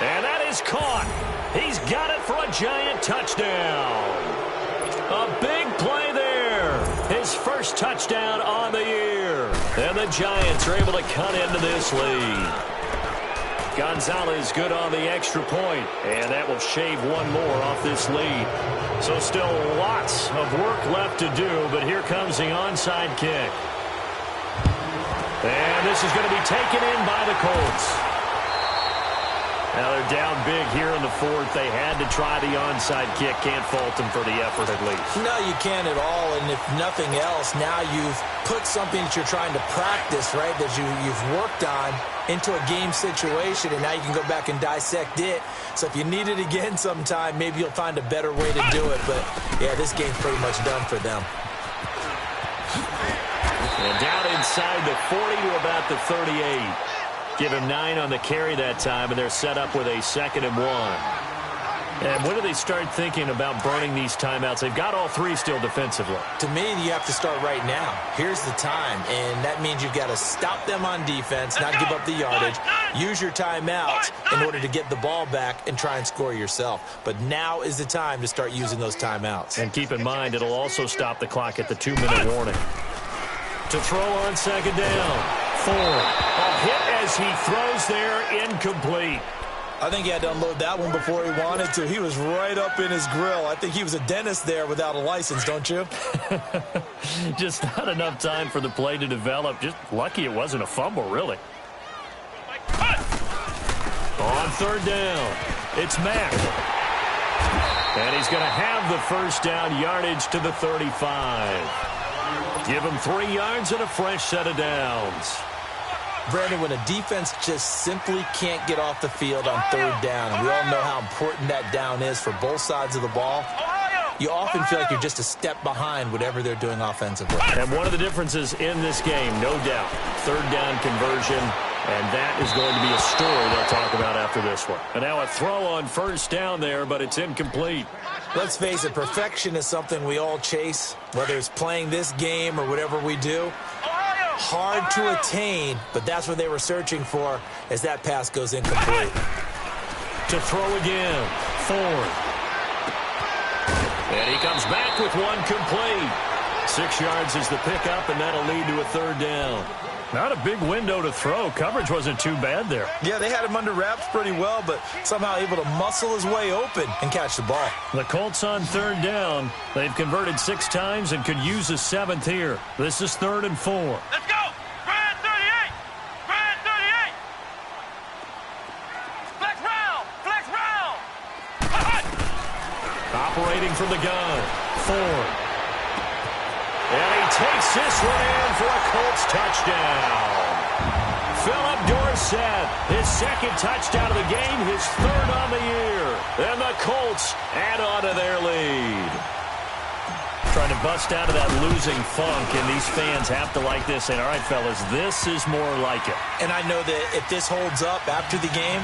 Speaker 1: And that is caught. He's got it for a giant touchdown. A big play there. His first touchdown on the year. And the Giants are able to cut into this lead. Gonzalez good on the extra point, and that will shave one more off this lead. So still lots of work left to do, but here comes the onside kick. And this is going to be taken in by the Colts. Now they're down big here in the 4th. They had to try the onside kick. Can't fault them for the effort at least.
Speaker 2: No, you can't at all. And if nothing else, now you've put something that you're trying to practice, right, that you've worked on into a game situation, and now you can go back and dissect it. So if you need it again sometime, maybe you'll find a better way to do it. But, yeah, this game's pretty much done for them.
Speaker 1: And down inside the 40 to about the 38. Give him 9 on the carry that time, and they're set up with a 2nd and 1. And when do they start thinking about burning these timeouts? They've got all 3 still defensively.
Speaker 2: To me, you have to start right now. Here's the time, and that means you've got to stop them on defense, not give up the yardage, use your timeouts in order to get the ball back and try and score yourself. But now is the time to start using those timeouts.
Speaker 1: And keep in mind, it'll also stop the clock at the 2-minute warning. To throw on 2nd down. Ford. A hit as he throws there, incomplete.
Speaker 2: I think he had to unload that one before he wanted to. He was right up in his grill. I think he was a dentist there without a license, don't you?
Speaker 1: Just not enough time for the play to develop. Just lucky it wasn't a fumble, really. On 3rd down, it's Mack. And he's going to have the first down, yardage to the 35. Give him 3 yards and a fresh set of downs.
Speaker 2: Brandon, when a defense just simply can't get off the field on 3rd down, and we all know how important that down is for both sides of the ball, you often feel like you're just a step behind whatever they're doing offensively.
Speaker 1: And one of the differences in this game, no doubt, 3rd down conversion, and that is going to be a story they'll talk about after this one. And now a throw on 1st down there, but it's incomplete.
Speaker 2: Let's face it, perfection is something we all chase, whether it's playing this game or whatever we do. Hard to attain, but that's what they were searching for as that pass goes incomplete.
Speaker 1: To throw again, Ford. And he comes back with one complete. 6 yards is the pickup, and that'll lead to a 3rd down. Not a big window to throw. Coverage wasn't too bad there.
Speaker 2: Yeah, they had him under wraps pretty well, but somehow able to muscle his way open and catch the ball.
Speaker 1: The Colts on 3rd down. They've converted 6 times and could use a 7th here. This is 3rd and 4.
Speaker 3: Let's go! Brand 38! Brand 38! Flex round! Flex round!
Speaker 1: from the gun. Ford. And he takes this one in for a Colts touchdown. Philip Dorsett, his second touchdown of the game, his third on the year. And the Colts add on to their lead. Trying to bust out of that losing funk, and these fans have to like this. And all right, fellas, this is more like it.
Speaker 2: And I know that if this holds up after the game,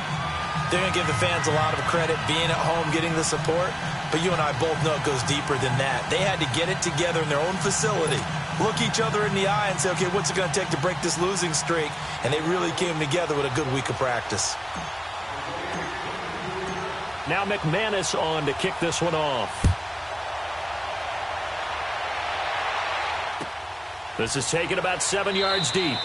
Speaker 2: they're going to give the fans a lot of credit being at home, getting the support. But you and I both know it goes deeper than that. They had to get it together in their own facility, look each other in the eye and say, okay, what's it going to take to break this losing streak? And they really came together with a good week of practice.
Speaker 1: Now McManus on to kick this one off. This is taken about 7 yards deep.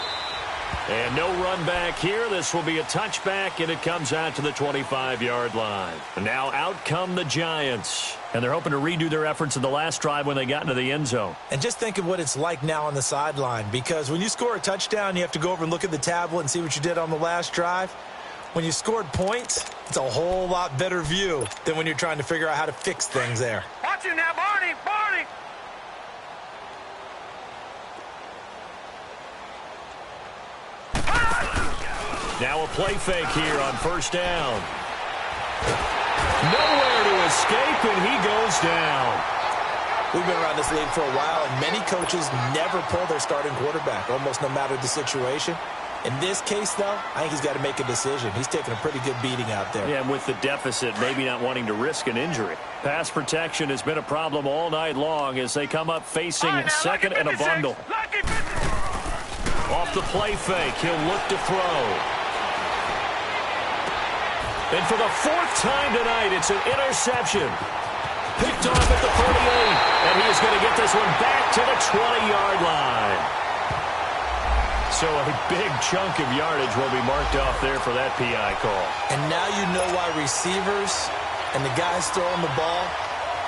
Speaker 1: And no run back here. This will be a touchback, and it comes out to the 25-yard line. And now out come the Giants. And they're hoping to redo their efforts in the last drive when they got into the end zone.
Speaker 2: And just think of what it's like now on the sideline, because when you score a touchdown, you have to go over and look at the tablet and see what you did on the last drive. When you scored points, it's a whole lot better view than when you're trying to figure out how to fix things there.
Speaker 3: Watch it now, Barney, Barney.
Speaker 1: Now a play fake here on first down. Nowhere to escape, and he goes down.
Speaker 2: We've been around this league for a while, and many coaches never pull their starting quarterback, almost no matter the situation. In this case, though, I think he's got to make a decision. He's taking a pretty good beating out there.
Speaker 1: Yeah, and with the deficit, maybe not wanting to risk an injury. Pass protection has been a problem all night long as they come up facing second and a bundle. Off the play fake, he'll look to throw. And for the fourth time tonight, it's an interception. Picked off at the 38, and he is going to get this one back to the 20-yard line. So a big chunk of yardage will be marked off there for that PI call.
Speaker 2: And now you know why receivers and the guys throwing the ball,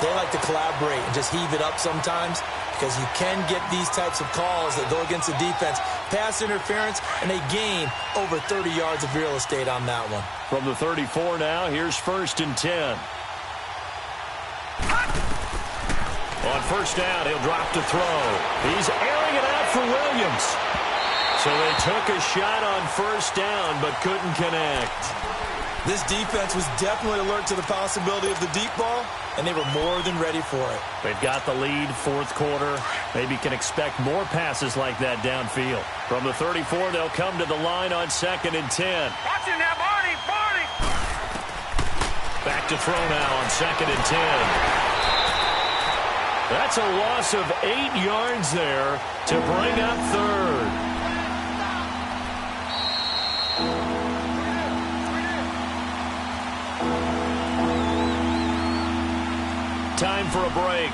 Speaker 2: they like to collaborate and just heave it up sometimes, because you can get these types of calls that go against the defense. Pass interference, and they gain over 30 yards of real estate on that one.
Speaker 1: From the 34 now, here's 1st and 10. On first down, he'll drop to throw. He's airing it out for Williams. So they took a shot on first down, but couldn't connect.
Speaker 2: This defense was definitely alert to the possibility of the deep ball, and they were more than ready for it.
Speaker 1: They've got the lead, fourth quarter. Maybe can expect more passes like that downfield. From the 34, they'll come to the line on 2nd and 10.
Speaker 3: Watch it now, Barney, Barney.
Speaker 1: Back to throw now on 2nd and 10. That's a loss of 8 yards there to bring up 3rd. Time for a break.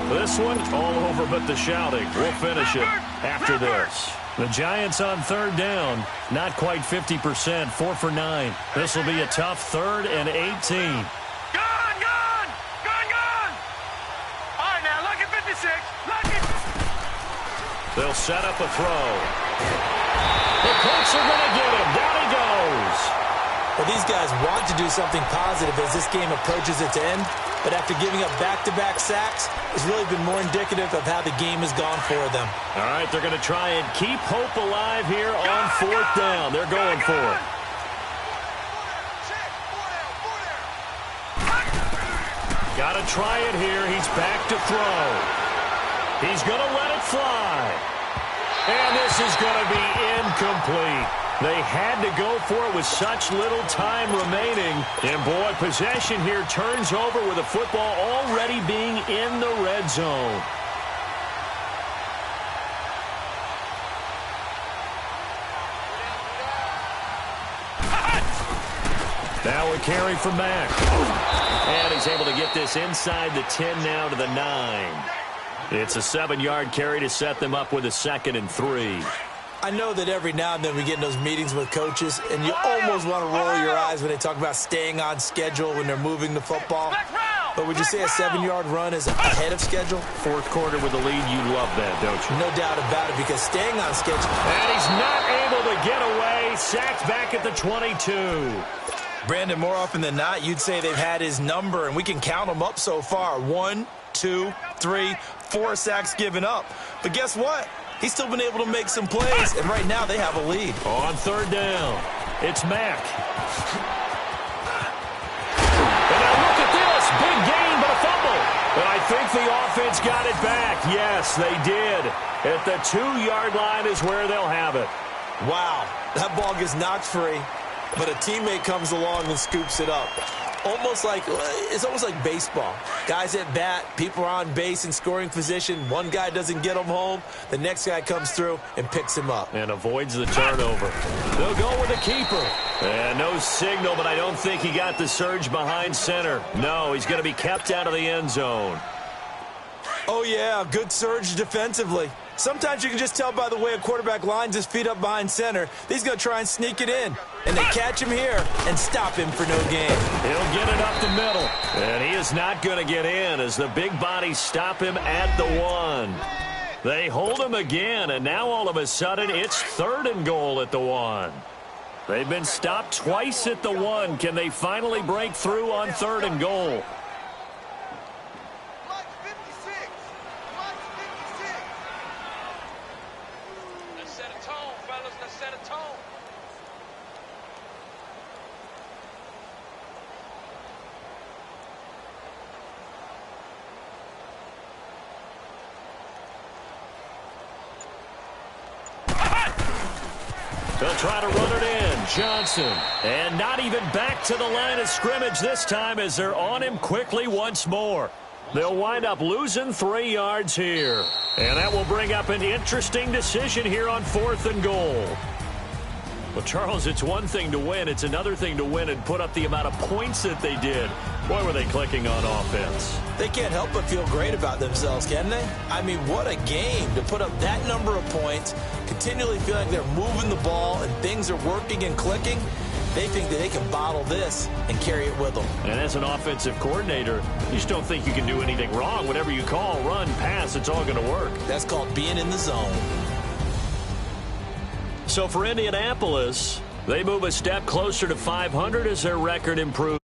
Speaker 1: This one, all over but the shouting. We'll finish it after this. The Giants on 3rd down. Not quite 50%, 4 for 9. This will be a tough 3rd and 18.
Speaker 3: Gun! All right, now, look at 56. Look at...
Speaker 1: They'll set up a throw. The Colts are going to get him. Down he goes.
Speaker 2: Well, these guys want to do something positive as this game approaches its end, but after giving up back-to-back sacks, it's really been more indicative of how the game has gone for them.
Speaker 1: All right, they're going to try and keep hope alive here on 4th down. They're going for it. Got to try it here. He's back to throw. He's going to let it fly. And this is going to be incomplete. They had to go for it with such little time remaining. And, boy, possession here turns over with the football already being in the red zone. Now a carry from Mack. And he's able to get this inside the 10 now to the 9. It's a 7-yard carry to set them up with a 2nd and 3.
Speaker 2: I know that every now and then we get in those meetings with coaches, and you almost want to roll your eyes when they talk about staying on schedule when they're moving the football. But would you say a 7-yard run is ahead of schedule?
Speaker 1: Fourth quarter with the lead, you love that, don't you?
Speaker 2: No doubt about it, because staying on schedule.
Speaker 1: And he's not able to get away. Sacked back at the 22.
Speaker 2: Brandon, more often than not, you'd say they've had his number, and we can count them up so far. 1, 2, 3, 4 sacks given up. But guess what? He's still been able to make some plays, and right now they have a lead.
Speaker 1: On third down, it's Mack. And now look at this. Big gain, but a fumble. And I think the offense got it back. Yes, they did. At the 2-yard line is where they'll have it.
Speaker 2: Wow, that ball gets knocked free, but a teammate comes along and scoops it up. It's almost like baseball. Guys at bat, people are on base in scoring position. One guy doesn't get him home. The next guy comes through and picks him up.
Speaker 1: And avoids the turnover. They'll go with a keeper. And no signal, but I don't think he got the surge behind center. No, he's going to be kept out of the end zone.
Speaker 2: Oh, yeah, good surge defensively. Sometimes you can just tell by the way a quarterback lines his feet up behind center. He's going to try and sneak it in. And they catch him here and stop him for no gain.
Speaker 1: He'll get it up the middle. And he is not going to get in as the big bodies stop him at the 1. They hold him again, and now all of a sudden it's 3rd and goal at the 1. They've been stopped twice at the 1. Can they finally break through on 3rd and goal? They'll try to run it in. Johnson. And not even back to the line of scrimmage this time as they're on him quickly once more. They'll wind up losing 3 yards here. And that will bring up an interesting decision here on 4th and goal. Well, Charles, it's one thing to win. It's another thing to win and put up the amount of points that they did. Boy, were they clicking on offense.
Speaker 2: They can't help but feel great about themselves, can they? I mean, what a game to put up that number of points, continually feeling like they're moving the ball and things are working and clicking. They think that they can bottle this and carry it with them.
Speaker 1: And as an offensive coordinator, you just don't think you can do anything wrong. Whatever you call, run, pass, it's all going to work.
Speaker 2: That's called being in the zone.
Speaker 1: So for Indianapolis, they move a step closer to 500 as their record improves.